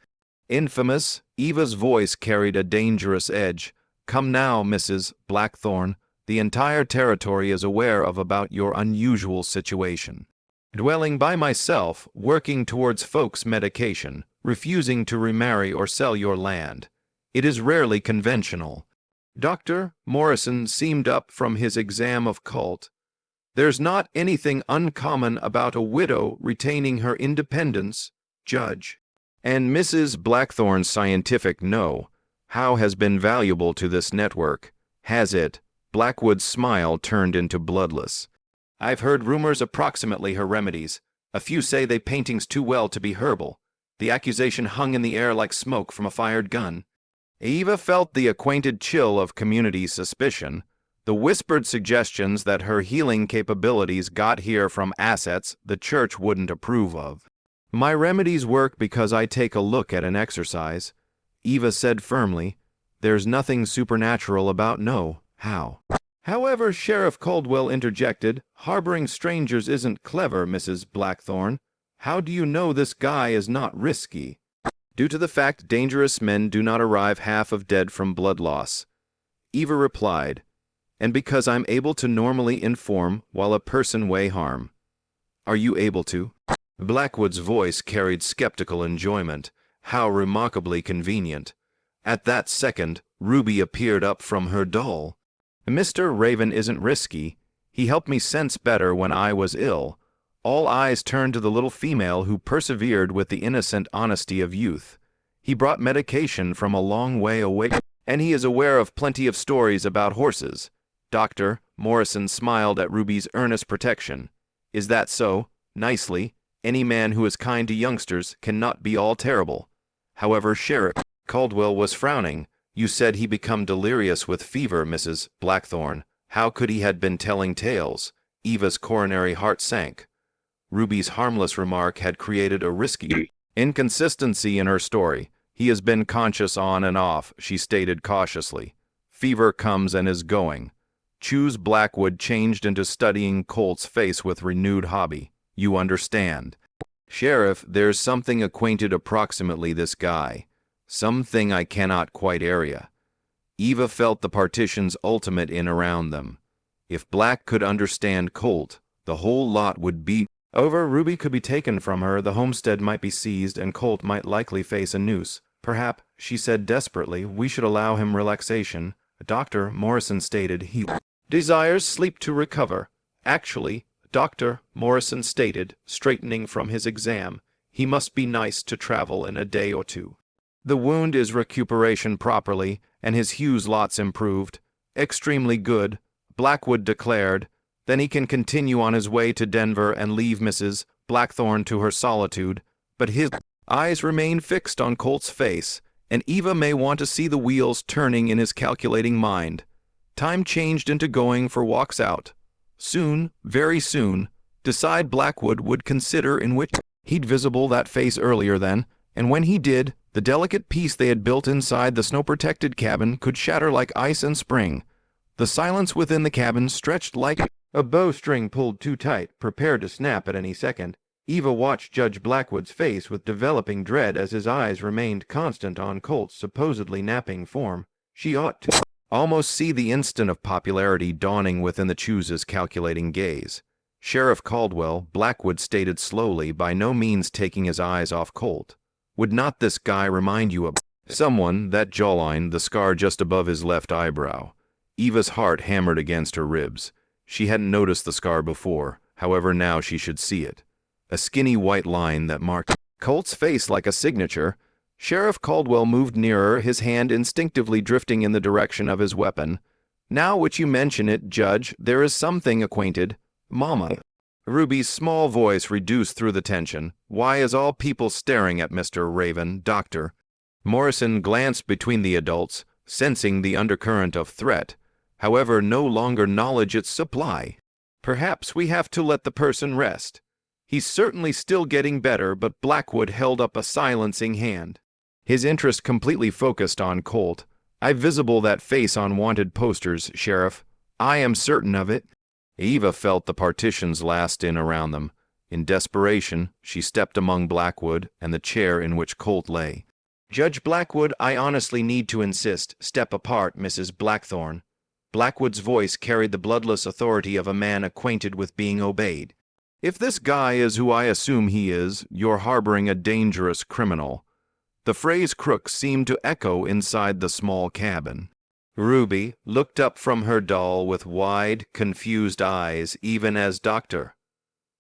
Speaker 1: Infamous." Eva's voice carried a dangerous edge. "Come now, Mrs. Blackthorne. The entire territory is aware of about your unusual situation. Dwelling by myself, working towards folks' medication, refusing to remarry or sell your land. It is rarely conventional. Dr. Morrison seemed up from his exam of cult. There's not anything uncommon about a widow retaining her independence, Judge. And Mrs. Blackthorn's scientific know-how has been valuable to this network, has it? Blackwood's smile turned into bloodless. I've heard rumors approximately her remedies. A few say they paintings too well to be herbal. The accusation hung in the air like smoke from a fired gun. Eva felt the acquainted chill of community suspicion, the whispered suggestions that her healing capabilities got here from assets the church wouldn't approve of. My remedies work because I take a look at an exercise, Eva said firmly. There's nothing supernatural about know-how. However, Sheriff Caldwell interjected, harboring strangers isn't clever, Mrs. Blackthorn. How do you know this guy is not risky? Due to the fact dangerous men do not arrive half of dead from blood loss, Eva replied, and because I'm able to normally inform while a person way harm. Are you able to? Blackwood's voice carried skeptical enjoyment. How remarkably convenient. At that second, Ruby appeared up from her doll. Mr. Raven isn't risky. He helped me sense better when I was ill. All eyes turned to the little female who persevered with the innocent honesty of youth. He brought medication from a long way away, and he is aware of plenty of stories about horses. Dr. Morrison smiled at Ruby's earnest protection. Is that so? Nicely. Any man who is kind to youngsters cannot be all terrible. However, Sheriff Caldwell was frowning. You said he become delirious with fever, Mrs. Blackthorn. How could he had been telling tales? Eva's coronary heart sank. Ruby's harmless remark had created a risky inconsistency in her story. He has been conscious on and off, she stated cautiously. Fever comes and is going. Choose Blackwood changed into studying Colt's face with renewed hobby. You understand. Sheriff, there's something acquainted approximately this guy. Something I cannot quite area. Eva felt the partition's ultimate in around them. If Black could understand Colt, the whole lot would be over. Ruby could be taken from her, the homestead might be seized, and Colt might likely face a noose. Perhaps, she said desperately, we should allow him relaxation. Dr. Morrison stated he desires sleep to recover. Actually, Dr. Morrison stated, straightening from his exam, he must be nice to travel in a day or two. The wound is recuperation properly, and his Hughes lots improved. Extremely good, Blackwood declared. Then he can continue on his way to Denver and leave Mrs. Blackthorn to her solitude. But his eyes remain fixed on Colt's face, and Eva may want to see the wheels turning in his calculating mind. Time changed into going for walks out. Soon, very soon, decide Blackwood would consider in which he'd visible that face earlier then, and when he did, the delicate peace they had built inside the snow-protected cabin could shatter like ice in spring. The silence within the cabin stretched like a bowstring pulled too tight, prepared to snap at any second. Eva watched Judge Blackwood's face with developing dread as his eyes remained constant on Colt's supposedly napping form. She ought to almost see the instant of popularity dawning within the choose's calculating gaze. Sheriff Caldwell, Blackwood stated slowly, by no means taking his eyes off Colt. Would not this guy remind you of someone? That jawline, the scar just above his left eyebrow. Eva's heart hammered against her ribs. She hadn't noticed the scar before, however now she should see it. A skinny white line that marked Colt's face like a signature. Sheriff Caldwell moved nearer, his hand instinctively drifting in the direction of his weapon. Now which you mention it, Judge, there is something acquainted. Mama. Ruby's small voice reduced through the tension. Why is all people staring at Mr. Raven, Doctor? Morrison glanced between the adults, sensing the undercurrent of threat. However, no longer knowledge its supply. Perhaps we have to let the person rest. He's certainly still getting better, but Blackwood held up a silencing hand. His interest completely focused on Colt. I visible that face on wanted posters, Sheriff. I am certain of it. Eva felt the partitions last in around them. In desperation, she stepped among Blackwood and the chair in which Colt lay. Judge Blackwood, I honestly need to insist. Step apart, Mrs. Blackthorn. Blackwood's voice carried the bloodless authority of a man acquainted with being obeyed. If this guy is who I assume he is, you're harboring a dangerous criminal. The phrase crook seemed to echo inside the small cabin. Ruby looked up from her doll with wide, confused eyes, even as Dr.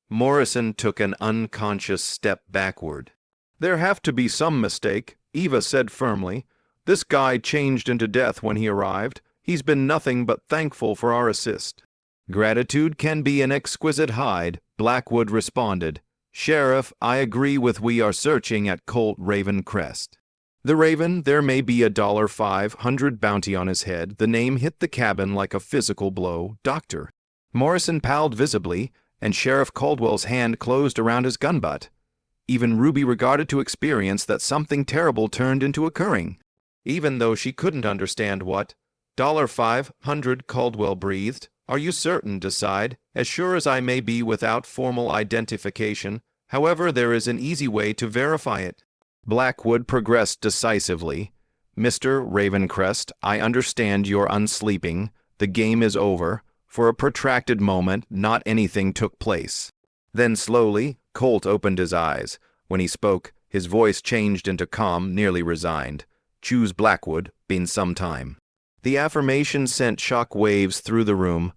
Speaker 1: Morrison took an unconscious step backward. "There have to be some mistake," Eva said firmly. "This guy changed into death when he arrived. He's been nothing but thankful for our assist." "Gratitude can be an exquisite hide," Blackwood responded. "Sheriff, I agree with we are searching at Colt Raven Crest. The Raven, there may be $500 bounty on his head." The name hit the cabin like a physical blow. Dr. Morrison palled visibly, and Sheriff Caldwell's hand closed around his gun butt. Even Ruby regarded to experience that something terrible turned into occurring, even though she couldn't understand what. $500, Caldwell breathed. "Are you certain?" Decide. "As sure as I may be without formal identification. However, there is an easy way to verify it." Blackwood progressed decisively. "Mr. Ravencrest, I understand you're unsleeping. The game is over." For a protracted moment, not anything took place. Then slowly, Colt opened his eyes. When he spoke, his voice changed into calm, nearly resigned. "Choose Blackwood, been some time." The affirmation sent shock waves through the room.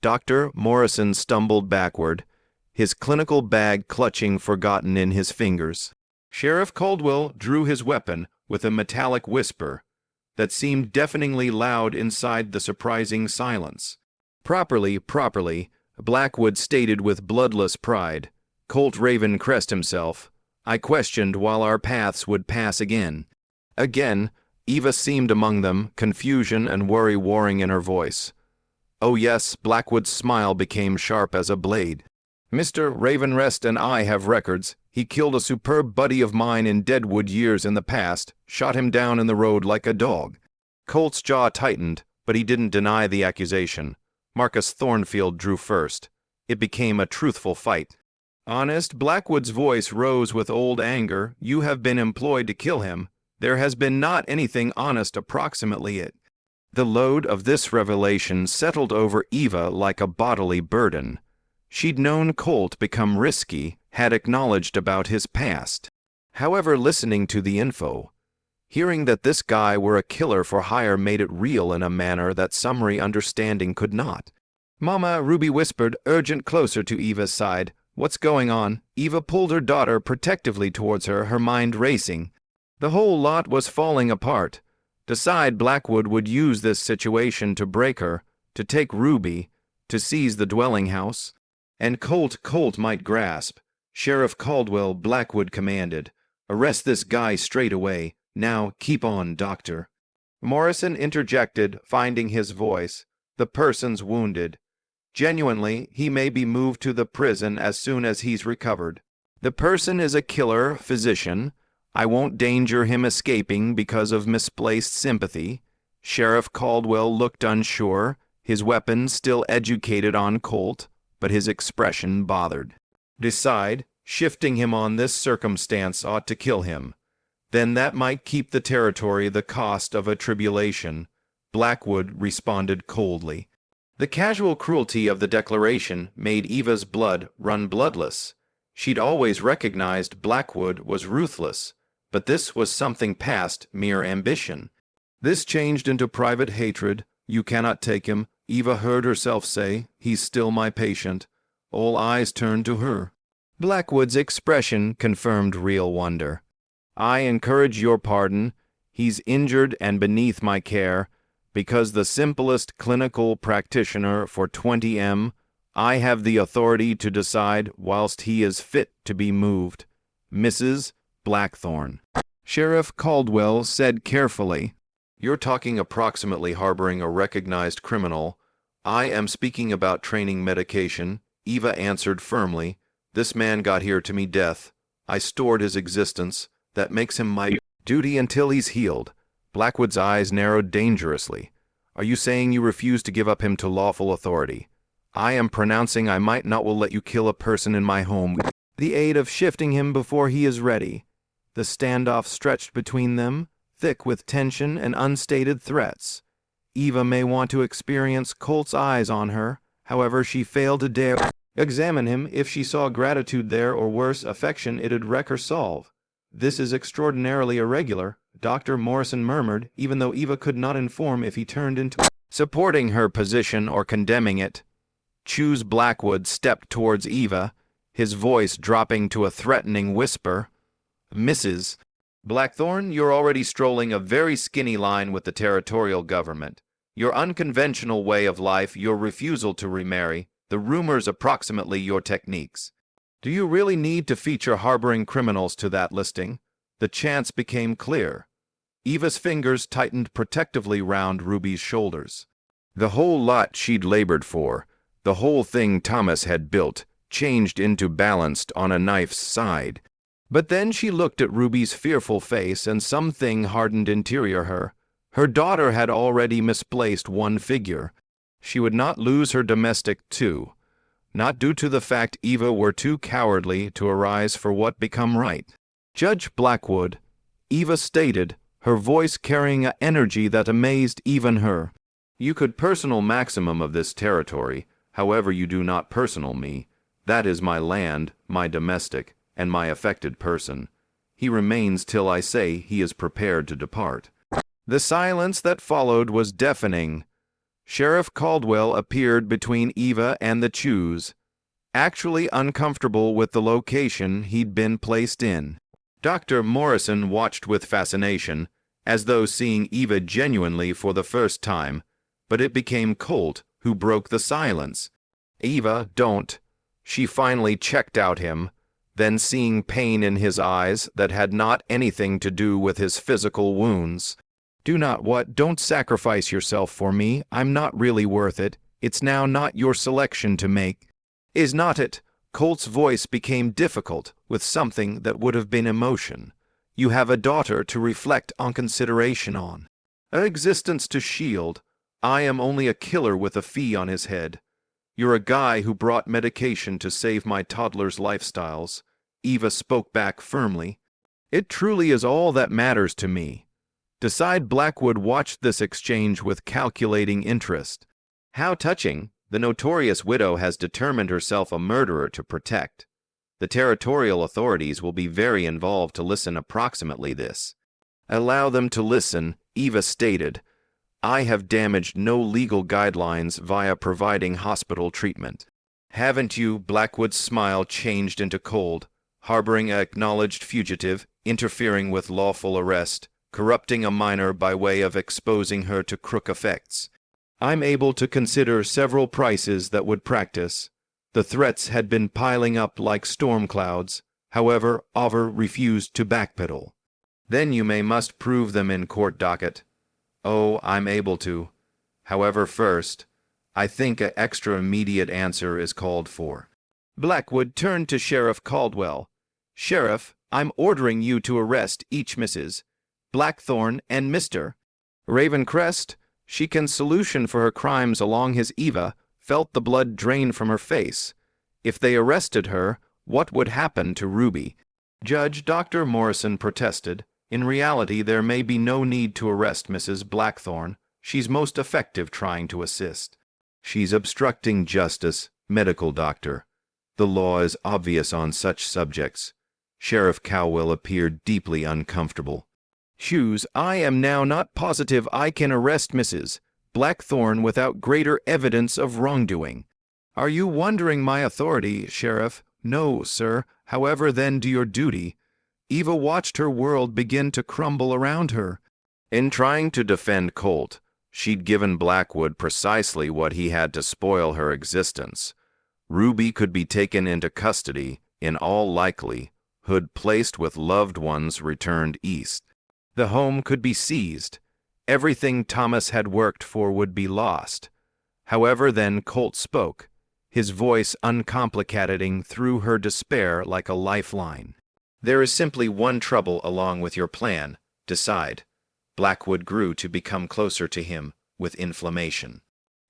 Speaker 1: Dr. Morrison stumbled backward, his clinical bag clutching forgotten in his fingers. Sheriff Caldwell drew his weapon with a metallic whisper that seemed deafeningly loud inside the surprising silence. Properly, Blackwood stated with bloodless pride. Colt Ravencrest himself. "I questioned while our paths would pass again." Again, Eva seemed among them, confusion and worry warring in her voice. "Oh yes," Blackwood's smile became sharp as a blade. "Mr. Ravenrest and I have records. He killed a superb buddy of mine in Deadwood years in the past, shot him down in the road like a dog." Colt's jaw tightened, but he didn't deny the accusation. Marcus Thornfield drew first. It became a truthful fight. "Honest," Blackwood's voice rose with old anger. "You have been employed to kill him. There has been not anything honest approximately it." The load of this revelation settled over Eva like a bodily burden. She'd known Colt become risky, had acknowledged about his past. However, listening to the info, hearing that this guy were a killer for hire made it real in a manner that summary understanding could not. "Mama," Ruby whispered, urgent, closer to Eva's side. "What's going on?" Eva pulled her daughter protectively towards her, her mind racing. The whole lot was falling apart. Decide Blackwood would use this situation to break her, to take Ruby, to seize the dwelling house. And Colt might grasp. "Sheriff Caldwell," Blackwood commanded. "Arrest this guy straight away. Now, keep on, Doctor." Morrison interjected, finding his voice. "The person's wounded. Genuinely, he may be moved to the prison as soon as he's recovered. The person is a killer physician. I won't danger him escaping because of misplaced sympathy." Sheriff Caldwell looked unsure, his weapon still educated on Colt, but his expression bothered. "Decide, shifting him on this circumstance ought to kill him. Then that might keep the territory the cost of a tribulation," Blackwood responded coldly. The casual cruelty of the declaration made Eva's blood run bloodless. She'd always recognized Blackwood was ruthless, but this was something past mere ambition. This changed into private hatred. "You cannot take him," Eva heard herself say. "He's still my patient." All eyes turned to her. Blackwood's expression confirmed real wonder. "I encourage your pardon. He's injured and beneath my care. Because the simplest clinical practitioner for 20M, I have the authority to decide whilst he is fit to be moved. Mrs. Blackthorne." Sheriff Caldwell said carefully, "You're talking approximately harboring a recognized criminal. I am speaking about training medication." Eva answered firmly, "This man got here to me death. I stored his existence. That makes him my duty until he's healed." Blackwood's eyes narrowed dangerously. "Are you saying you refuse to give up him to lawful authority?" "I am pronouncing I might not will let you kill a person in my home with the aid of shifting him before he is ready." The standoff stretched between them, thick with tension and unstated threats. Eva may want to experience Colt's eyes on her, however she failed to dare examine him. If she saw gratitude there, or worse, affection, it'd wreck her solve. This is extraordinarily irregular, Dr. Morrison murmured, even though Eva could not inform if he turned into supporting her position or condemning it. Choose Blackwood stepped towards Eva, his voice dropping to a threatening whisper. Mrs. Blackthorne, you're already strolling a very skinny line with the territorial government. Your unconventional way of life, your refusal to remarry, the rumors approximately your techniques. Do you really need to feature harboring criminals to that listing? The chance became clear. Eva's fingers tightened protectively round Ruby's shoulders. The whole lot she'd labored for, the whole thing Thomas had built, changed into balanced on a knife's side. But then she looked at Ruby's fearful face, and something hardened interior her. Her daughter had already misplaced one figure. She would not lose her domestic too, not due to the fact Eva were too cowardly to arise for what become right. Judge Blackwood, Eva stated, her voice carrying an energy that amazed even her. You could personal maximum of this territory, however you do not personal me. That is my land, my domestic, and my affected person. He remains till I say he is prepared to depart. The silence that followed was deafening. Sheriff Caldwell appeared between Eva and the Chews, actually uncomfortable with the location he'd been placed in. Dr. Morrison watched with fascination, as though seeing Eva genuinely for the first time, but it became Colt who broke the silence. Eva, don't. She finally checked out him, then seeing pain in his eyes that had not anything to do with his physical wounds. Do not what? Don't sacrifice yourself for me. I'm not really worth it. It's now not your selection to make. Is not it? Colt's voice became difficult with something that would have been emotion. You have a daughter to reflect on, consideration on. An existence to shield. I am only a killer with a fee on his head. You're a guy who brought medication to save my toddler's lifestyles. Eva spoke back firmly. It truly is all that matters to me. Decide Blackwood watched this exchange with calculating interest. How touching! The notorious widow has determined herself a murderer to protect. The territorial authorities will be very involved to listen approximately this. Allow them to listen, Eva stated. I have damaged no legal guidelines via providing hospital treatment. Haven't you? Blackwood's smile changed into cold. Harboring an acknowledged fugitive, interfering with lawful arrest, corrupting a minor by way of exposing her to crook effects. I'm able to consider several prices that would practice. The threats had been piling up like storm clouds. However, Over refused to backpedal. Then you must prove them in court docket. Oh, I'm able to. However, first, I think an extra immediate answer is called for. Blackwood turned to Sheriff Caldwell. Sheriff, I'm ordering you to arrest each Mrs. Blackthorne and Mr. Ravencrest. She can solution for her crimes along his Eva felt the blood drain from her face. If they arrested her, what would happen to Ruby? Judge Dr. Morrison protested. In reality, there may be no need to arrest Mrs. Blackthorne. She's most effective trying to assist. She's obstructing justice, medical doctor. The law is obvious on such subjects. Sheriff Cowell appeared deeply uncomfortable. Hughes, I am now not positive I can arrest Mrs. Blackthorne without greater evidence of wrongdoing. Are you wondering my authority, Sheriff? No, sir. However, then do your duty. Eva watched her world begin to crumble around her. In trying to defend Colt, she'd given Blackwood precisely what he had to spoil her existence. Ruby could be taken into custody, in all likelihood placed with loved ones returned east. The home could be seized. Everything Thomas had worked for would be lost. However, then Colt spoke, his voice uncomplicating through her despair like a lifeline. There is simply one trouble along with your plan. Decide. Blackwood grew to become closer to him, with inflammation.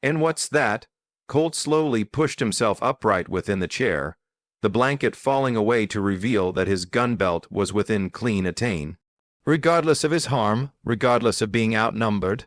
Speaker 1: And what's that? Colt slowly pushed himself upright within the chair, the blanket falling away to reveal that his gun belt was within clean attain. Regardless of his harm, regardless of being outnumbered,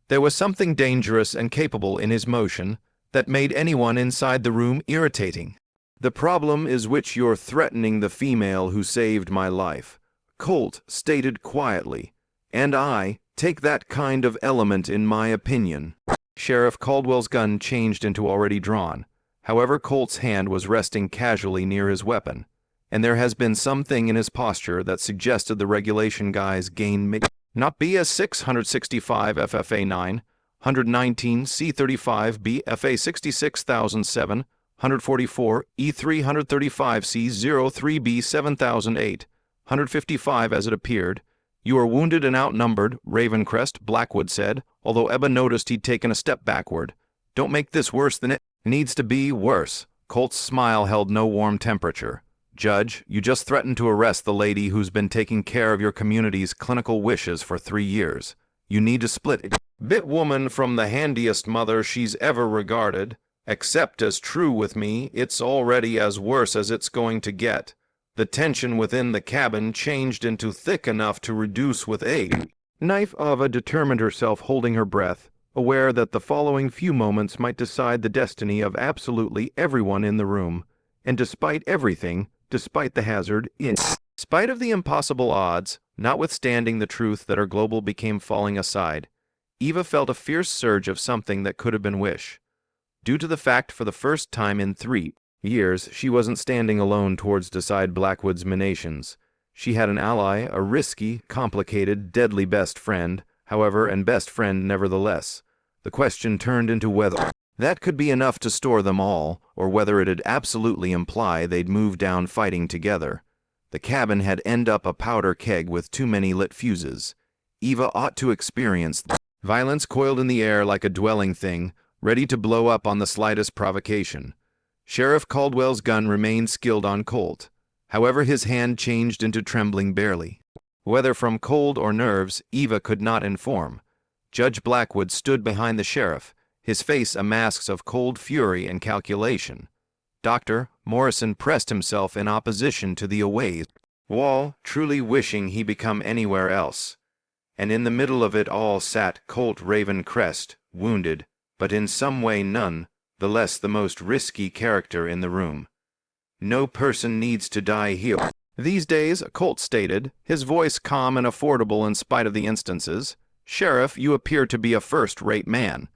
Speaker 1: there was something dangerous and capable in his motion that made anyone inside the room irritating. The problem is which you're threatening the female who saved my life. Colt stated quietly. "And I take that kind of element in my opinion." Sheriff Caldwell's gun changed into already drawn. However, Colt's hand was resting casually near his weapon, and there has been something in his posture that suggested the regulation guy's gain may not be as 665 FFA 9, 119 C35 B FA 66007, 144 E3 135 C03 B 7008, 155 as it appeared. "You are wounded and outnumbered," Ravencrest, Blackwood said, although Ebba noticed he'd taken a step backward. "Don't make this worse than it needs to be worse." Colt's smile held no warm temperature. "Judge, you just threatened to arrest the lady who's been taking care of your community's clinical wishes for 3 years. You need to split it. Bit woman from the handiest mother she's ever regarded. Accept as true with me, it's already as worse as it's going to get." The tension within the cabin changed into thick enough to reduce with age. Knife Ava determined herself, holding her breath, aware that the following few moments might decide the destiny of absolutely everyone in the room. And despite everything, despite the hazard, in spite of the impossible odds, notwithstanding the truth that her global became falling aside, Eva felt a fierce surge of something that could have been wish. Due to the fact for the first time in 3 years, she wasn't standing alone towards decide Blackwood's machinations. She had an ally, a risky, complicated, deadly best friend, however, and best friend nevertheless. The question turned into whether that could be enough to store them all, or whether it'd absolutely imply they'd move down fighting together. The cabin had ended up a powder keg with too many lit fuses. Eva ought to experience violence coiled in the air like a dwelling thing, ready to blow up on the slightest provocation. Sheriff Caldwell's gun remained skilled on Colt. However, his hand changed into trembling barely. Whether from cold or nerves, Eva could not inform. Judge Blackwood stood behind the sheriff, his face a mask of cold fury and calculation. Dr. Morrison pressed himself in opposition to the away wall, truly wishing he become anywhere else. And in the middle of it all sat Colt Ravencrest, wounded, but in some way none the less the most risky character in the room. "No person needs to die here these days," Colt stated, his voice calm and affordable in spite of the instances. "Sheriff, you appear to be a first-rate man.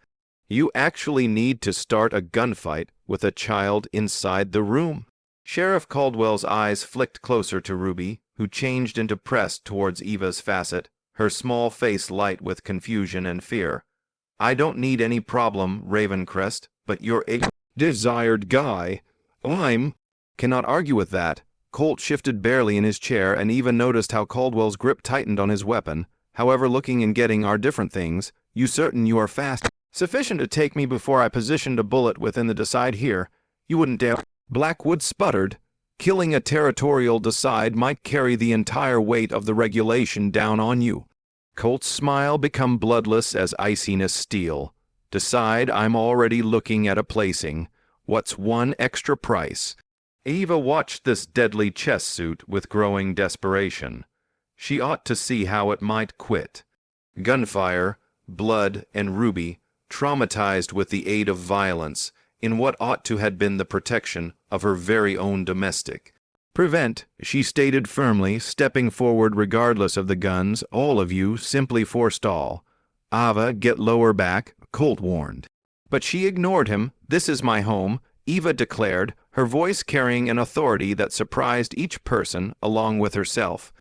Speaker 1: You actually need to start a gunfight with a child inside the room." Sheriff Caldwell's eyes flicked closer to Ruby, who changed into pressed towards Eva's facet, her small face light with confusion and fear. "I don't need any problem, Ravencrest, but you're a desired guy. I'm cannot argue with that." Colt shifted barely in his chair, and Eva noticed how Caldwell's grip tightened on his weapon. "However, looking and getting are different things. You certain you are fast sufficient to take me before I positioned a bullet within the decide here? You wouldn't dare." Blackwood sputtered. "Killing a territorial decide might carry the entire weight of the regulation down on you." Colt's smile become bloodless as iciness steel. "Decide I'm already looking at a placing. What's one extra price?" Eva watched this deadly chess suit with growing desperation. She ought to see how it might quit. Gunfire, blood, and Ruby, traumatized with the aid of violence, in what ought to have been the protection of her very own domestic. "Prevent," she stated firmly, stepping forward regardless of the guns. "All of you, simply forestall." "Ava, get lower back," Colt warned. But she ignored him. "This is my home," Eva declared, her voice carrying an authority that surprised each person along with herself.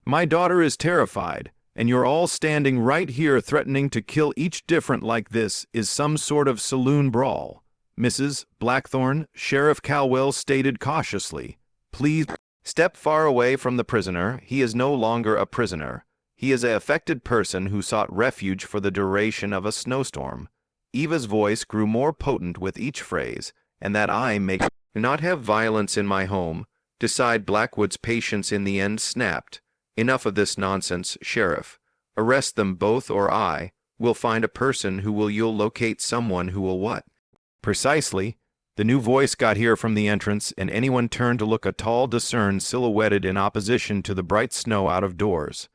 Speaker 1: "My daughter is terrified, and you're all standing right here threatening to kill each different like this is some sort of saloon brawl." "Mrs. Blackthorne," Sheriff Caldwell stated cautiously, "please step far away from the prisoner. He is no longer a prisoner. He is an affected person who sought refuge for the duration of a snowstorm." Eva's voice grew more potent with each phrase, "and that I may not have violence in my home." Decide Blackwood's patience in the end snapped. "Enough of this nonsense, Sheriff. Arrest them both or I will find a person who will you'll locate someone who will what?" "Precisely." The new voice got here from the entrance, and anyone turned to look a tall discern silhouetted in opposition to the bright snow out of doors.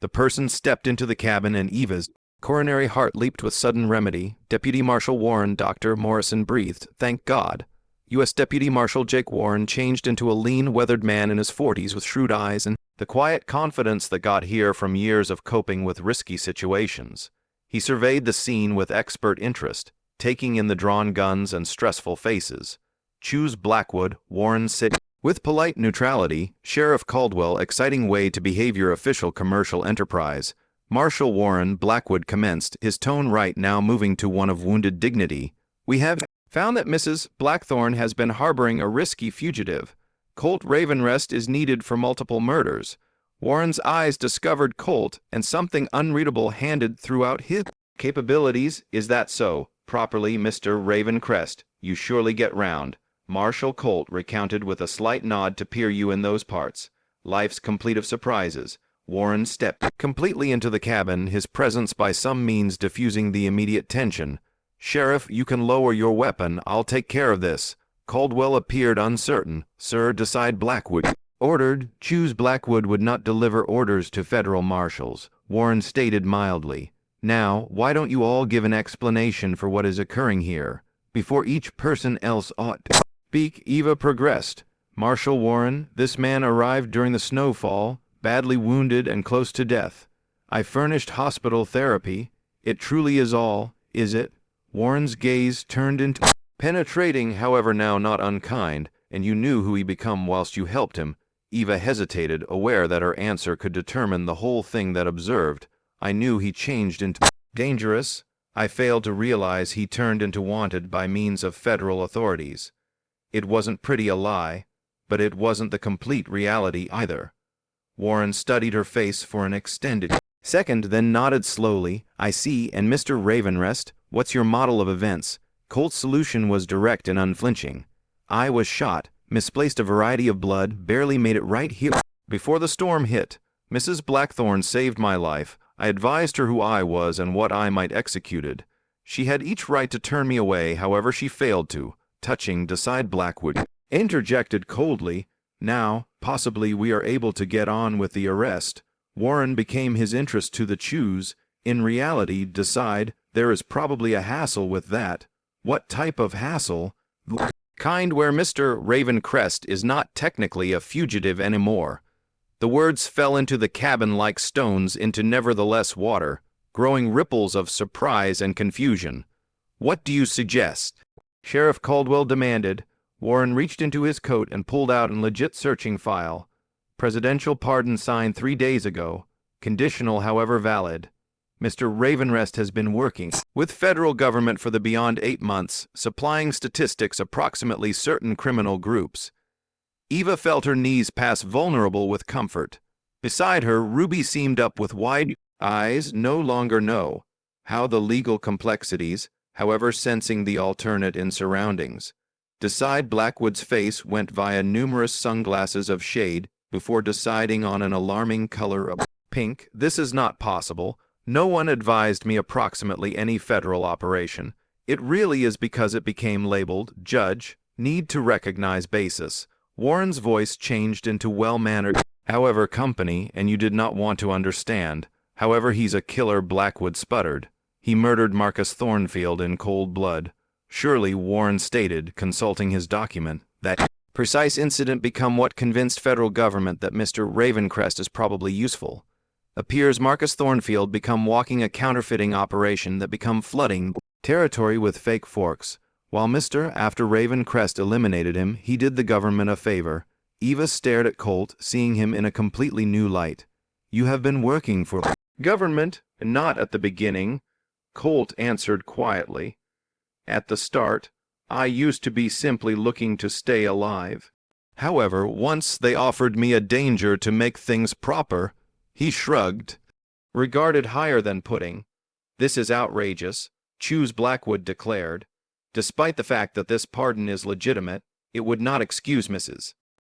Speaker 1: The person stepped into the cabin, and Eva's coronary heart leaped with sudden remedy. Deputy Marshal Warren, Dr. Morrison breathed, "Thank God." U.S. Deputy Marshal Jake Warren changed into a lean, weathered man in his 40s with shrewd eyes and The quiet confidence that got here from years of coping with risky situations. He surveyed the scene with expert interest, taking in the drawn guns and stressful faces. Choose Blackwood, Warren City. With polite neutrality, Sheriff Caldwell, exciting way to behave your official commercial enterprise. Marshal Warren Blackwood commenced, his tone right now moving to one of wounded dignity. We have found that Mrs. Blackthorne has been harboring a risky fugitive. Colt Ravenrest is needed for multiple murders. Warren's eyes discovered Colt and something unreadable handed throughout his capabilities. Is that so? Properly, Mr. Ravencrest. You surely get round. Marshal Colt recounted with a slight nod to peer you in those parts. Life's complete of surprises. Warren stepped completely into the cabin, his presence by some means diffusing the immediate tension. Sheriff, you can lower your weapon. I'll take care of this. Caldwell appeared uncertain. Sir, decide Blackwood. Ordered. Choose Blackwood would not deliver orders to federal marshals, Warren stated mildly. Now, why don't you all give an explanation for what is occurring here, before each person else ought to speak? Eva progressed. Marshal Warren, this man arrived during the snowfall, badly wounded and close to death. I furnished hospital therapy. It truly is all, is it? Warren's gaze turned into penetrating, however now not unkind, and you knew who he become whilst you helped him. Eva hesitated, aware that her answer could determine the whole thing that observed. I knew he changed into dangerous. I failed to realize he turned into wanted by means of federal authorities. It wasn't pretty a lie, but it wasn't the complete reality either. Warren studied her face for an extended second, then nodded slowly. I see, and Mr. Ravenrest, what's your model of events? Colt's solution was direct and unflinching. I was shot, misplaced a variety of blood, barely made it right here. Before the storm hit, Mrs. Blackthorne saved my life. I advised her who I was and what I might executed. She had each right to turn me away, however she failed to. Touching, decide Blackwood interjected coldly. Now, possibly we are able to get on with the arrest. Warren became his interest to the choose. In reality, decide, there is probably a hassle with that. What type of hassle? Kind where Mr. Ravencrest is not technically a fugitive anymore. The words fell into the cabin like stones into nevertheless water, growing ripples of surprise and confusion. What do you suggest? Sheriff Caldwell demanded. Warren reached into his coat and pulled out a legit searching file. Presidential pardon signed 3 days ago. Conditional, however valid. Mr. Ravenrest has been working with federal government for the beyond 8 months, supplying statistics approximately certain criminal groups. Eva felt her knees pass vulnerable with comfort. Beside her, Ruby seemed up with wide eyes, no longer know how the legal complexities, however sensing the alternate in surroundings. Decide Blackwood's face went via numerous sunglasses of shade before deciding on an alarming color of pink. This is not possible. No one advised me approximately any federal operation. It really is because it became labeled, Judge, need to recognize basis. Warren's voice changed into well-mannered, however, company, and you did not want to understand. However, he's a killer, Blackwood sputtered. He murdered Marcus Thornfield in cold blood. Surely, Warren stated, consulting his document, that precise incident become what convinced federal government that Mr. Ravencrest is probably useful. Appears Marcus Thornfield become walking a counterfeiting operation that become flooding territory with fake forks. While after Ravencrest eliminated him, he did the government a favor. Eva stared at Colt, seeing him in a completely new light. You have been working for government, not at the beginning, Colt answered quietly. At the start, I used to be simply looking to stay alive. However, once they offered me a danger to make things proper, he shrugged. Regarded higher than pudding. This is outrageous, Choose Blackwood declared. Despite the fact that this pardon is legitimate, it would not excuse Mrs.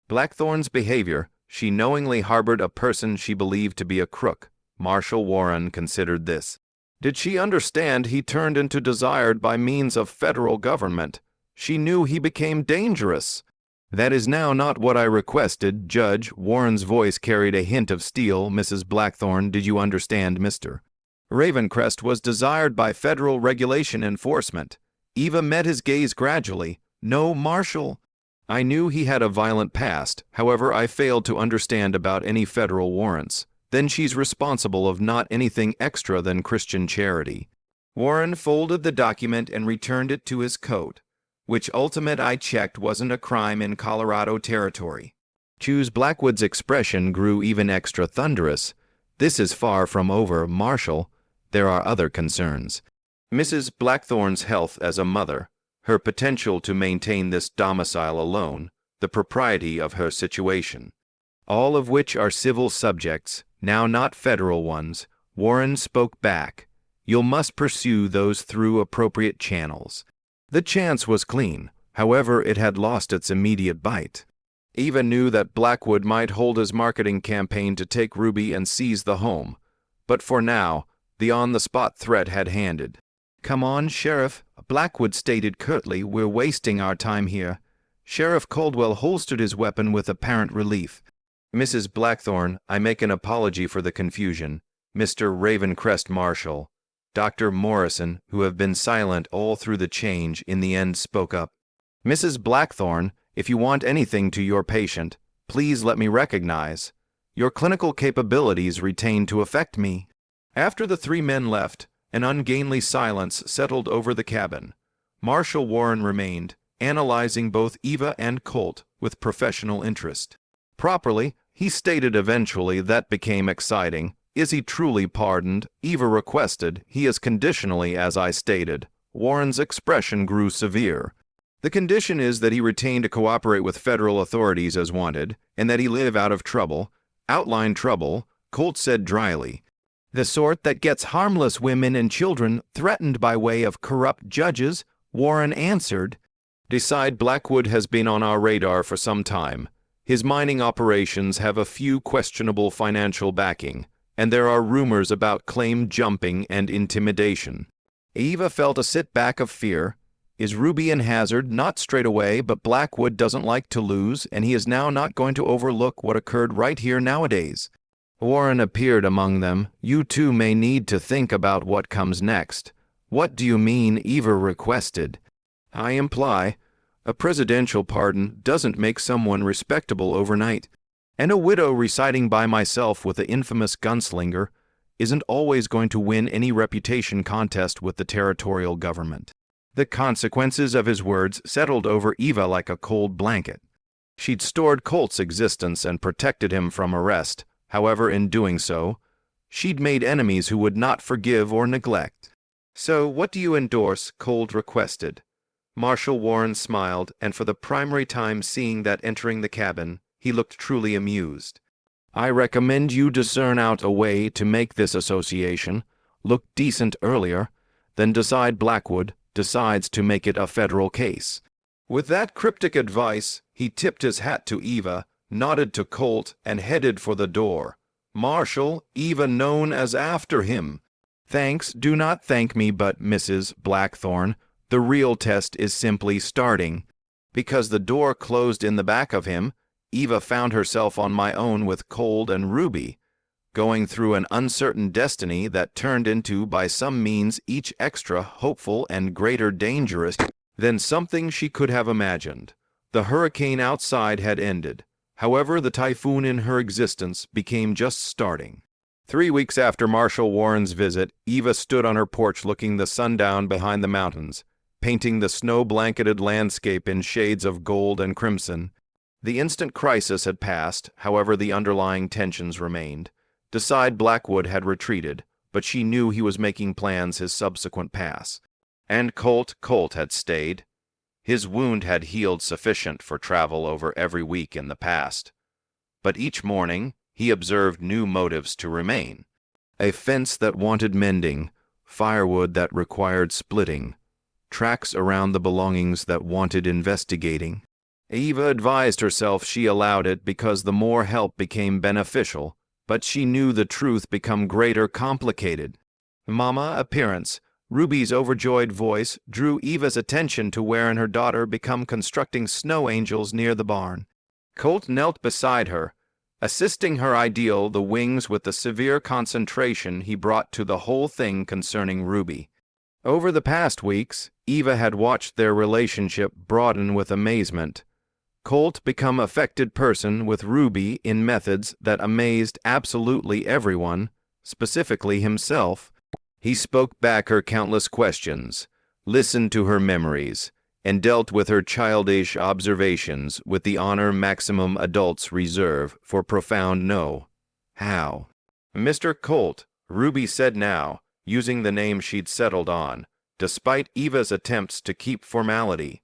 Speaker 1: Blackthorne's behavior. She knowingly harbored a person she believed to be a crook. Marshal Warren considered this. Did she understand he turned into desired by means of federal government? She knew he became dangerous. That is now not what I requested, Judge. Warren's voice carried a hint of steel. Mrs. Blackthorne, did you understand, Mr. Ravencrest was desired by federal regulation enforcement. Eva met his gaze gradually. No, Marshal. I knew he had a violent past, however I failed to understand about any federal warrants. Then she's responsible of not anything extra than Christian charity. Warren folded the document and returned it to his coat, which ultimate I checked wasn't a crime in Colorado territory. Choose Blackwood's expression grew even extra thunderous. This is far from over, Marshal. There are other concerns. Mrs. Blackthorn's health as a mother, her potential to maintain this domicile alone, the propriety of her situation. All of which are civil subjects, now not federal ones. Warren spoke back. You must pursue those through appropriate channels. The chance was clean, however it had lost its immediate bite. Eva knew that Blackwood might hold his marketing campaign to take Ruby and seize the home, but for now, the on-the-spot threat had handed. "Come on, Sheriff," Blackwood stated curtly, "we're wasting our time here." Sheriff Caldwell holstered his weapon with apparent relief. "Mrs. Blackthorn, I make an apology for the confusion. Mr. Ravencrest Marshal." Dr. Morrison, who had been silent all through the change, in the end spoke up. "Mrs. Blackthorn, if you want anything to your patient, please let me recognize. Your clinical capabilities retain to affect me." After the three men left, an ungainly silence settled over the cabin. Marshal Warren remained, analyzing both Eva and Colt with professional interest. Properly, he stated eventually, that became exciting. Is he truly pardoned? Eva requested. He is conditionally, as I stated. Warren's expression grew severe. The condition is that he retain to cooperate with federal authorities as wanted, and that he live out of trouble. Outline trouble, Colt said dryly. The sort that gets harmless women and children threatened by way of corrupt judges, Warren answered. Decide Blackwood has been on our radar for some time. His mining operations have a few questionable financial backing, and there are rumors about claim jumping and intimidation. Eva felt a sit-back of fear. Is Ruby in hazard? Not straight away, but Blackwood doesn't like to lose, and he is now not going to overlook what occurred right here nowadays. Warren appeared among them. You two may need to think about what comes next. What do you mean? Eva requested. I imply, a presidential pardon doesn't make someone respectable overnight. And a widow reciting by myself with the infamous gunslinger isn't always going to win any reputation contest with the territorial government. The consequences of his words settled over Eva like a cold blanket. She'd stored Colt's existence and protected him from arrest. However, in doing so, she'd made enemies who would not forgive or neglect. So what do you endorse? Colt requested. Marshal Warren smiled, and for the primary time seeing that entering the cabin, he looked truly amused. I recommend you discern out a way to make this association look decent earlier, then decide Blackwood decides to make it a federal case. With that cryptic advice, he tipped his hat to Eva, nodded to Colt, and headed for the door. Marshal, Eva known as after him. Thanks, do not thank me, but Mrs. Blackthorn, the real test is simply starting. Because the door closed in the back of him, Eva found herself on my own with Colt and Ruby, going through an uncertain destiny that turned into, by some means, each extra hopeful and greater dangerous than something she could have imagined. The hurricane outside had ended. However, the typhoon in her existence became just starting. 3 weeks after Marshal Warren's visit, Eva stood on her porch looking the sundown behind the mountains, painting the snow-blanketed landscape in shades of gold and crimson. The instant crisis had passed, however the underlying tensions remained. Decide Blackwood had retreated, but she knew he was making plans his subsequent pass. And Colt had stayed. His wound had healed sufficient for travel over every week in the past. But each morning he observed new motives to remain. A fence that wanted mending, firewood that required splitting, tracks around the belongings that wanted investigating. Eva advised herself she allowed it because the more help became beneficial, but she knew the truth become greater complicated. Mama appearance. Ruby's overjoyed voice drew Eva's attention to wherein her daughter become constructing snow angels near the barn. Colt knelt beside her, assisting her ideal the wings with the severe concentration he brought to the whole thing concerning Ruby. Over the past weeks, Eva had watched their relationship broaden with amazement. Colt become affected person with Ruby in methods that amazed absolutely everyone, specifically himself. He spoke back her countless questions, listened to her memories, and dealt with her childish observations with the honor maximum adults reserve for profound no. How? Mr. Colt, Ruby said now, using the name she'd settled on, despite Eva's attempts to keep formality.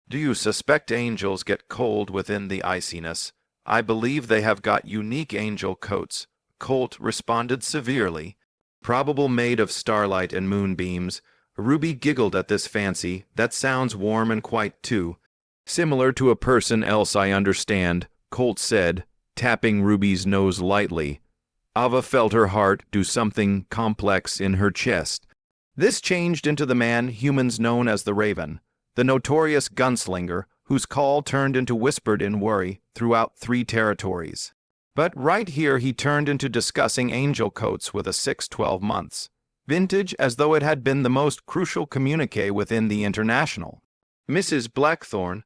Speaker 1: Do you suspect angels get cold within the iciness? I believe they have got unique angel coats, Colt responded severely. Probable made of starlight and moonbeams. Ruby giggled at this fancy. That sounds warm and quite too. Similar to a person else I understand, Colt said, tapping Ruby's nose lightly. Ava felt her heart do something complex in her chest. This changed into the man humans known as the Raven, the notorious gunslinger whose call turned into whispered in worry throughout 3 territories. But right here he turned into discussing angel coats with a 6-12 months. Vintage as though it had been the most crucial communique within the International. Mrs. Blackthorne,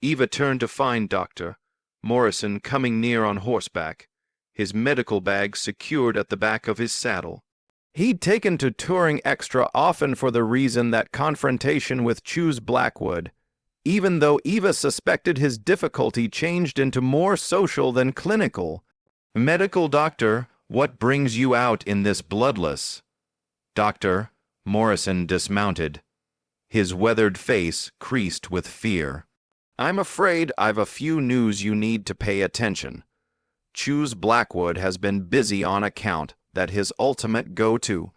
Speaker 1: Eva turned to find Dr. Morrison coming near on horseback, his medical bag secured at the back of his saddle. He'd taken to touring extra often for the reason that confrontation with Choose Blackwood, even though Eva suspected his difficulty changed into more social than clinical. Medical doctor, what brings you out in this bloodless? Doctor, Morrison dismounted. His weathered face creased with fear. I'm afraid I've a few news you need to pay attention. Choose Blackwood has been busy on account that his ultimate go-to.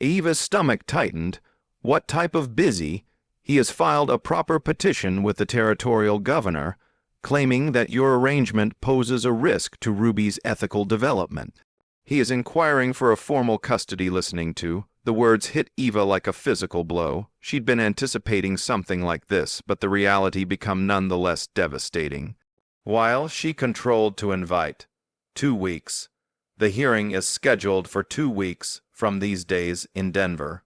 Speaker 1: Eva's stomach tightened. What type of busy? He has filed a proper petition with the territorial governor, claiming that your arrangement poses a risk to Ruby's ethical development. He is inquiring for a formal custody listening to. The words hit Eva like a physical blow. She'd been anticipating something like this, but the reality became none the less devastating. While she controlled to invite. 2 weeks. The hearing is scheduled for 2 weeks from these days in Denver.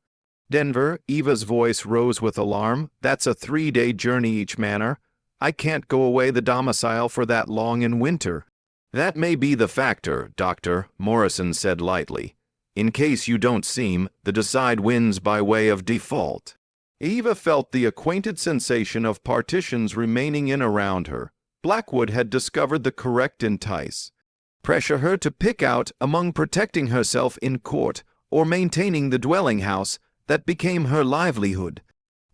Speaker 1: Denver, Eva's voice rose with alarm. That's a 3-day journey each manner. I can't go away the domicile for that long in winter. That may be the factor, Doctor, Morrison said lightly. In case you don't seem, the decide wins by way of default. Eva felt the acquainted sensation of partitions remaining in around her. Blackwood had discovered the correct entice. Pressure her to pick out among protecting herself in court or maintaining the dwelling house that became her livelihood.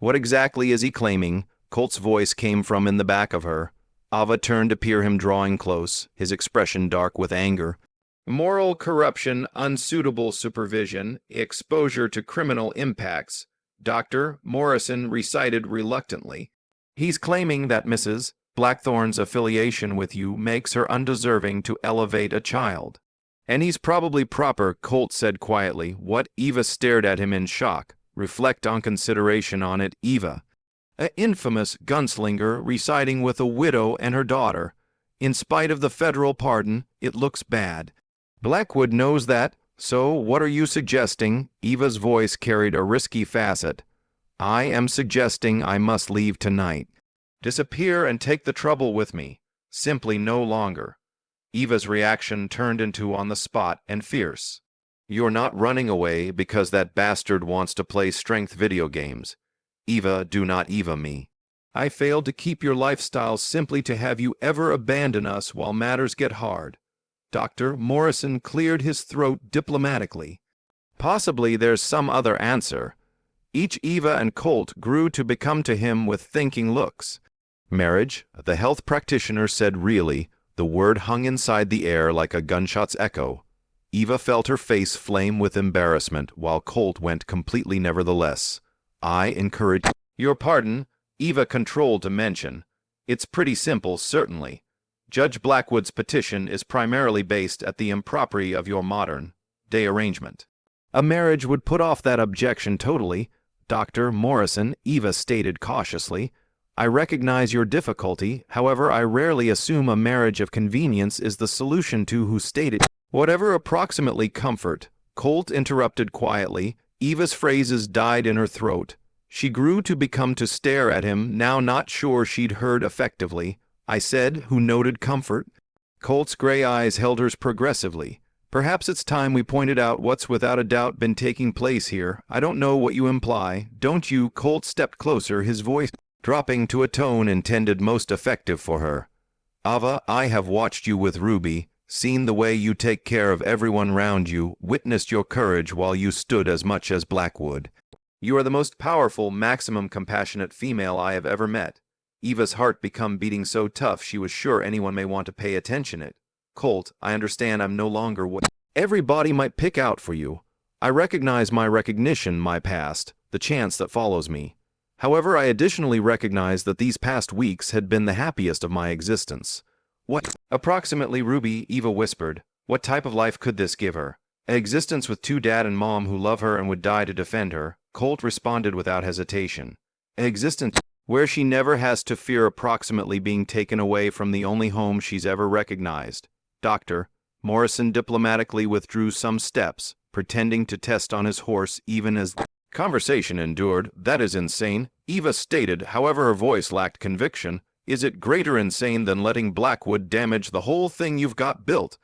Speaker 1: What exactly is he claiming? Colt's voice came from in the back of her. Ava turned to peer him drawing close, his expression dark with anger. Moral corruption, unsuitable supervision, exposure to criminal impacts, Dr. Morrison recited reluctantly. He's claiming that Mrs. Blackthorne's affiliation with you makes her undeserving to elevate a child. And he's probably proper, Colt said quietly. What? Eva stared at him in shock. Reflect on consideration on it, Eva. An infamous gunslinger residing with a widow and her daughter. In spite of the federal pardon, it looks bad. Blackwood knows that, so what are you suggesting? Eva's voice carried a risky facet. I am suggesting I must leave tonight. Disappear and take the trouble with me. Simply no longer. Eva's reaction turned into on the spot and fierce. You're not running away because that bastard wants to play strength video games. Eva, do not Eva me. I failed to keep your lifestyle simply to have you ever abandon us while matters get hard. Dr. Morrison cleared his throat diplomatically. Possibly there's some other answer. Each Eva and Colt grew to become to him with thinking looks. Marriage, the health practitioner said really, the word hung inside the air like a gunshot's echo. Eva felt her face flame with embarrassment, while Colt went completely nevertheless. I encourage your pardon, Eva controlled to mention. It's pretty simple, certainly. Judge Blackwood's petition is primarily based at the impropriety of your modern-day arrangement. A marriage would put off that objection totally, Dr. Morrison, Eva stated cautiously. I recognize your difficulty, however I rarely assume a marriage of convenience is the solution to who stated. Whatever approximately comfort, Colt interrupted quietly. Eva's phrases died in her throat. She grew to become to stare at him, now not sure she'd heard effectively. I said, who noted comfort. Colt's gray eyes held hers progressively. Perhaps it's time we pointed out what's without a doubt been taking place here. I don't know what you imply, don't you? Colt stepped closer, his voice dropping to a tone intended most effective for her. Ava, I have watched you with Ruby, seen the way you take care of everyone round you, witnessed your courage while you stood as much as Blackwood. You are the most powerful, maximum compassionate female I have ever met. Eva's heart become beating so tough she was sure anyone may want to pay attention it. Colt, I understand I'm no longer what everybody might pick out for you. I recognize my recognition, my past, the chance that follows me. However, I additionally recognize that these past weeks had been the happiest of my existence. What? Approximately, Ruby, Eva whispered. What type of life could this give her? An existence with two dad and mom who love her and would die to defend her, Colt responded without hesitation. An existence where she never has to fear approximately being taken away from the only home she's ever recognized. Doctor, Morrison diplomatically withdrew some steps, pretending to test on his horse even as the conversation endured. That is insane, Eva stated, however her voice lacked conviction. Is it greater insane than letting Blackwood damage the whole thing you've got built?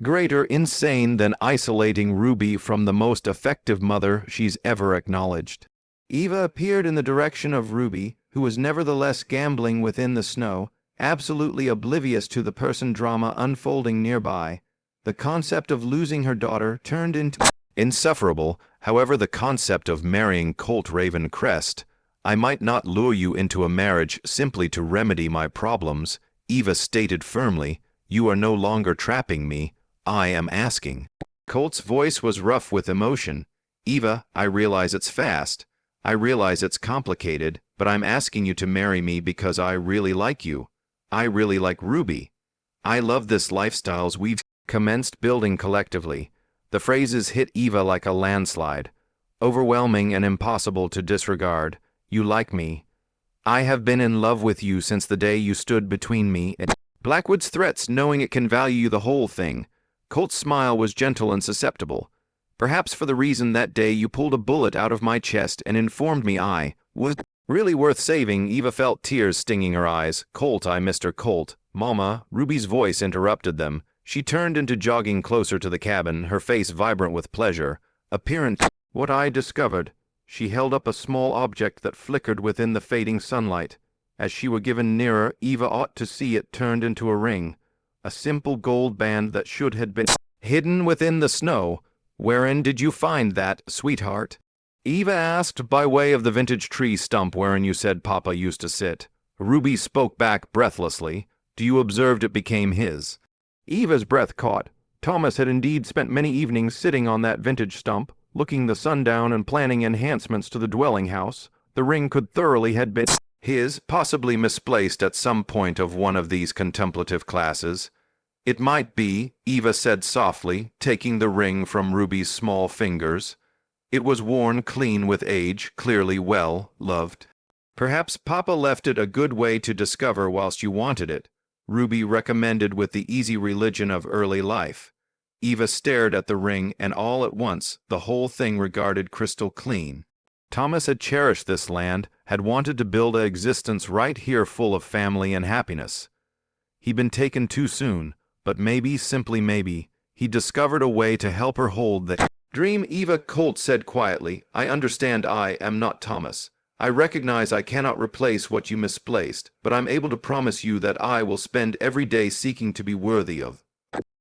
Speaker 1: Greater insane than isolating Ruby from the most effective mother she's ever acknowledged. Eva appeared in the direction of Ruby, who was nevertheless gambling within the snow, absolutely oblivious to the person drama unfolding nearby. The concept of losing her daughter turned into insufferable. However, the concept of marrying Colt Ravencrest, I might not lure you into a marriage simply to remedy my problems, Eva stated firmly. You are no longer trapping me, I am asking. Colt's voice was rough with emotion. Eva, I realize it's fast. I realize it's complicated, but I'm asking you to marry me because I really like you. I really like Ruby. I love this lifestyles we've commenced building collectively. The phrases hit Eva like a landslide, overwhelming and impossible to disregard. You like me. I have been in love with you since the day you stood between me and Blackwood's threats, knowing it can value you the whole thing. Colt's smile was gentle and susceptible. Perhaps for the reason that day you pulled a bullet out of my chest and informed me I was really worth saving. Eva felt tears stinging her eyes. Colt, Mr. Colt. Mama, Ruby's voice interrupted them. She turned into jogging closer to the cabin, her face vibrant with pleasure. Appearance, what I discovered. She held up a small object that flickered within the fading sunlight. As she were given nearer, Eva ought to see it turned into a ring. A simple gold band that should have been hidden within the snow. Wherein did you find that, sweetheart? Eva asked, by way of the vintage tree stump wherein you said Papa used to sit. Ruby spoke back breathlessly. Do you observe it became his? Eva's breath caught. Thomas had indeed spent many evenings sitting on that vintage stump, looking the sun down and planning enhancements to the dwelling house. The ring could thoroughly had been his, possibly misplaced at some point of one of these contemplative classes. It might be, Eva said softly, taking the ring from Ruby's small fingers. It was worn clean with age, clearly well loved. Perhaps Papa left it a good way to discover whilst you wanted it, Ruby recommended with the easy religion of early life. Eva stared at the ring, and all at once the whole thing regarded crystal clean. Thomas had cherished this land, had wanted to build an existence right here full of family and happiness. He'd been taken too soon, but maybe, simply maybe, he discovered a way to help her hold the dream. Eva, Colt said quietly, I understand I am not Thomas. I recognize I cannot replace what you misplaced, but I'm able to promise you that I will spend every day seeking to be worthy of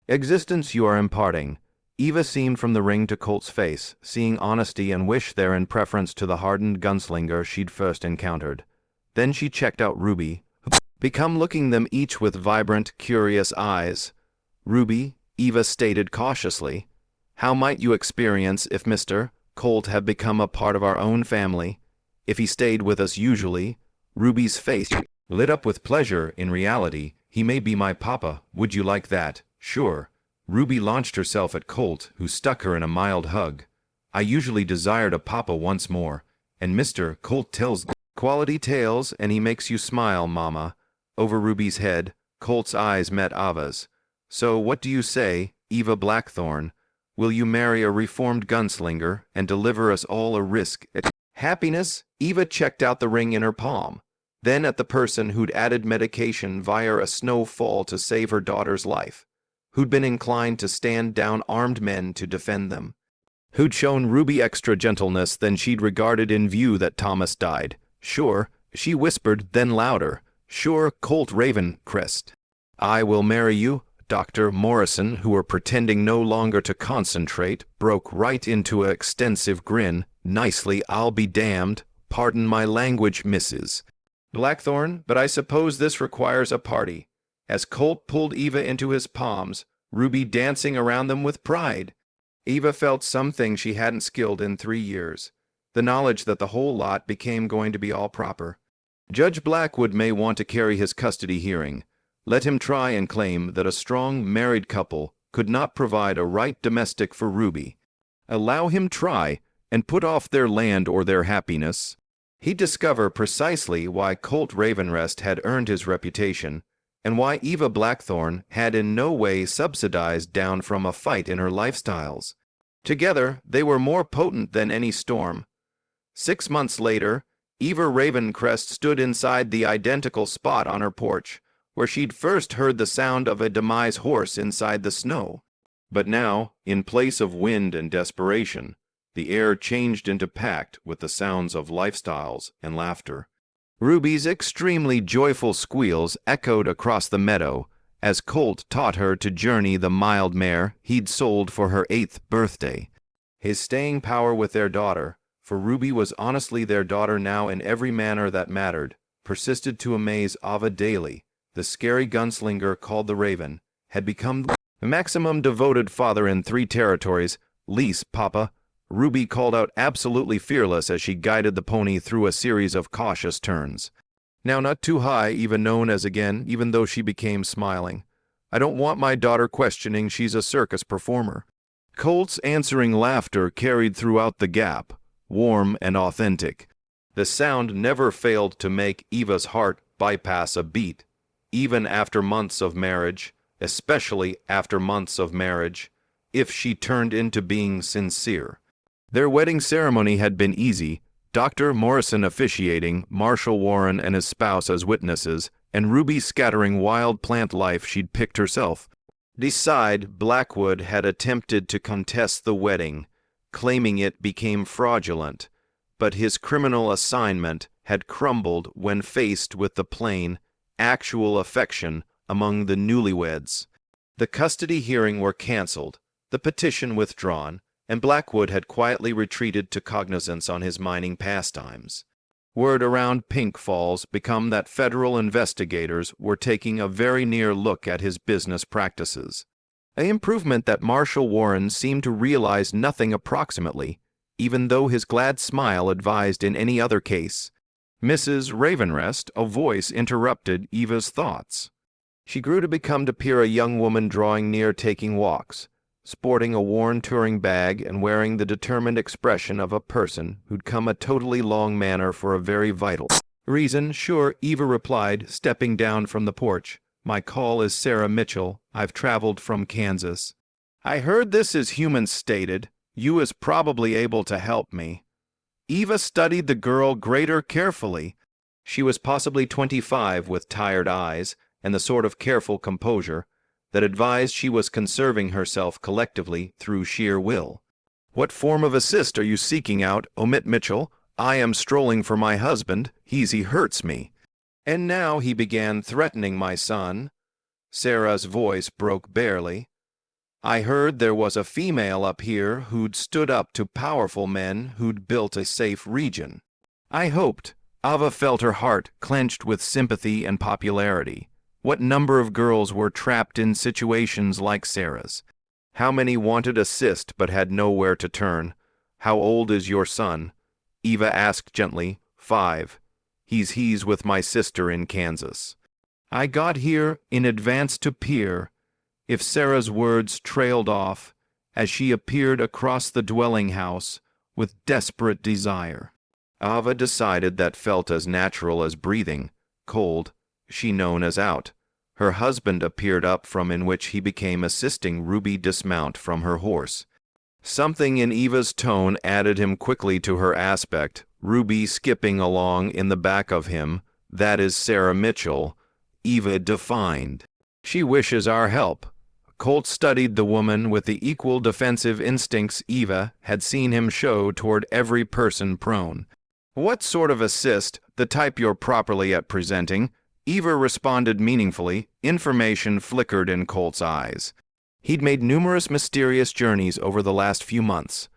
Speaker 1: existence you are imparting. Eva seemed from the ring to Colt's face, seeing honesty and wish there in preference to the hardened gunslinger she'd first encountered. Then she checked out Ruby, who become looking them each with vibrant, curious eyes. Ruby, Eva stated cautiously, how might you experience if Mr. Colt had become a part of our own family? If he stayed with us usually? Ruby's face lit up with pleasure. In reality, he may be my papa. Would you like that? Sure. Ruby launched herself at Colt, who stuck her in a mild hug. I usually desired a papa once more, and Mr. Colt tells quality tales, and he makes you smile, Mama. Over Ruby's head, Colt's eyes met Ava's. So what do you say, Eva Blackthorne? Will you marry a reformed gunslinger and deliver us all a risk at happiness? Eva checked out the ring in her palm. then at the person who'd added medication via a snowfall to save her daughter's life, who'd been inclined to stand down armed men to defend them, who'd shown Ruby extra gentleness than she'd regarded in view that Thomas died. Sure, she whispered, then louder, sure, Colt Ravencrest. I will marry you. Dr. Morrison, who were pretending no longer to concentrate, broke right into an extensive grin. Nicely, I'll be damned. Pardon my language, Mrs. Blackthorn, but I suppose this requires a party. As Colt pulled Eva into his palms, Ruby dancing around them with pride. Eva felt something she hadn't skilled in 3 years, the knowledge that the whole lot became going to be all proper. Judge Blackwood may want to carry his custody hearing. Let him try and claim that a strong married couple could not provide a right domestic for Ruby. Allow him try, and put off their land or their happiness. He'd discover precisely why Colt Ravenrest had earned his reputation, and why Eva Blackthorn had in no way subsidized down from a fight in her lifestyles. Together, they were more potent than any storm. 6 months later, Eva Ravencrest stood inside the identical spot on her porch, where she'd first heard the sound of a demise horse inside the snow. But now, in place of wind and desperation, the air changed into packed with the sounds of lifestyles and laughter. Ruby's extremely joyful squeals echoed across the meadow as Colt taught her to journey the mild mare he'd sold for her 8th birthday. His staying power with their daughter, for Ruby was honestly their daughter now in every manner that mattered, persisted to amaze Ava daily. The scary gunslinger called the Raven had become the maximum devoted father in 3 territories. Lease, Papa, Ruby called out, absolutely fearless as she guided the pony through a series of cautious turns. Now not too high, even known as again, even though she became smiling. I don't want my daughter questioning she's a circus performer. Colt's answering laughter carried throughout the gap, warm and authentic. The sound never failed to make Eva's heart bypass a beat. Even after months of marriage, especially after months of marriage, if she turned into being sincere. Their wedding ceremony had been easy, Dr. Morrison officiating, Marshal Warren and his spouse as witnesses, and Ruby scattering wild plant life she'd picked herself. Decide Blackwood had attempted to contest the wedding, claiming it became fraudulent, but his criminal assignment had crumbled when faced with the plain, actual affection among the newlyweds. The custody hearing were cancelled, the petition withdrawn, and Blackwood had quietly retreated to cognizance on his mining pastimes. Word around Pink Falls become that federal investigators were taking a very near look at his business practices. An improvement that Marshal Warren seemed to realize nothing approximately, even though his glad smile advised in any other case. Mrs. Ravenrest, a voice interrupted Eva's thoughts. She grew to become to appear a young woman drawing near taking walks, sporting a worn touring bag and wearing the determined expression of a person who'd come a totally long manner for a very vital reason. Sure, Eva replied, stepping down from the porch. My call is Sarah Mitchell. I've traveled from Kansas. I heard this is human stated. You is probably able to help me. Eva studied the girl greater carefully. She was possibly 25 with tired eyes and the sort of careful composure that advised she was conserving herself collectively through sheer will. What form of assist are you seeking out? Omit Mitchell. I am strolling for my husband. He hurts me. And now he began threatening my son. Sarah's voice broke barely. I heard there was a female up here who'd stood up to powerful men who'd built a safe region. I hoped. Ava felt her heart clenched with sympathy and popularity. What number of girls were trapped in situations like Sarah's? How many wanted assist but had nowhere to turn? How old is your son? Eva asked gently. 5. He's with my sister in Kansas. I got here in advance to peer. If Sarah's words trailed off, as she appeared across the dwelling house with desperate desire. Ava decided that felt as natural as breathing, cold, she known as out. Her husband appeared up from in which he became assisting Ruby dismount from her horse. Something in Eva's tone added him quickly to her aspect, Ruby skipping along in the back of him, That is Sarah Mitchell, Eva defined. She wishes our help. Colt studied the woman with the equal defensive instincts Eva had seen him show toward every person prone. What sort of assist, the type you're properly at presenting? Eva responded meaningfully. Information flickered in Colt's eyes. He'd made numerous mysterious journeys over the last few months.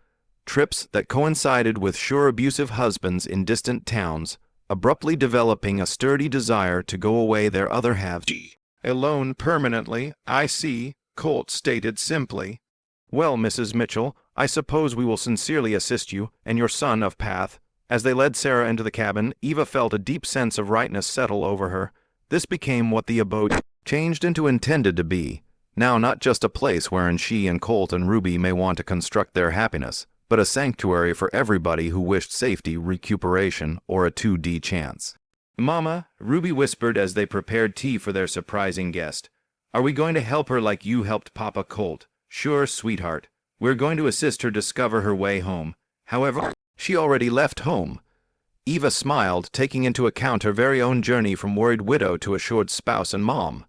Speaker 1: Trips that coincided with sure abusive husbands in distant towns, abruptly developing a sturdy desire to go away their other halves alone permanently. I see, Colt stated simply. Well, Mrs. Mitchell, I suppose we will sincerely assist you and your son of path. As they led Sarah into the cabin, Eva felt a deep sense of rightness settle over her. This became what the abode changed into intended to be. Now not just a place wherein she and Colt and Ruby may want to construct their happiness, but a sanctuary for everybody who wished safety, recuperation, or a 2D chance. Mama, Ruby whispered as they prepared tea for their surprising guest. Are we going to help her like you helped Papa Colt? Sure, sweetheart. We're going to assist her discover her way home. However, she already left home. Eva smiled, taking into account her very own journey from worried widow to assured spouse and mom.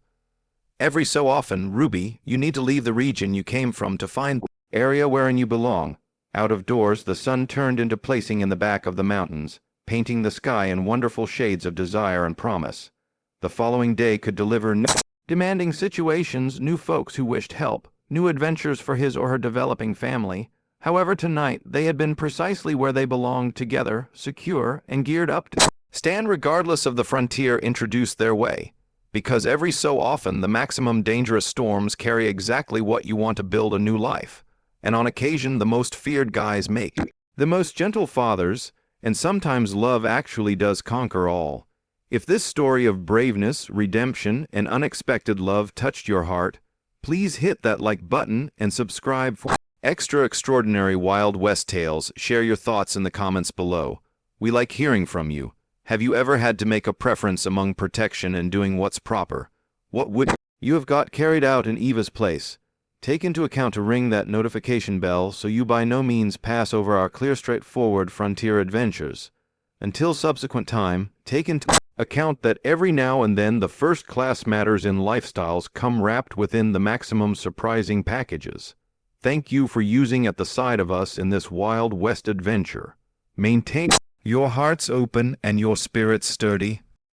Speaker 1: Every so often, Ruby, you need to leave the region you came from to find the area wherein you belong. Out of doors, the sun turned into placing in the back of the mountains, painting the sky in wonderful shades of desire and promise. The following day could deliver new, demanding situations, new folks who wished help, new adventures for his or her developing family. However, tonight they had been precisely where they belonged, together, secure, and geared up to stand regardless of the frontier introduced their way. Because every so often the maximum dangerous storms carry exactly what you want to build a new life. And on occasion the most feared guys make the most gentle fathers, and sometimes love actually does conquer all. If this story of braveness, redemption, and unexpected love touched your heart, please hit that like button and subscribe for extra extraordinary Wild West tales. Share your thoughts in the comments below. We like hearing from you. Have you ever had to make a preference among protection and doing what's proper? What would you have got carried out in Eva's place? Take into account to ring that notification bell so you by no means pass over our clear, straightforward frontier adventures. Until subsequent time, take into account that every now and then the first-class matters in lifestyles come wrapped within the maximum surprising packages. Thank you for using at the side of us in this Wild West adventure. Maintain your hearts open and your spirits sturdy.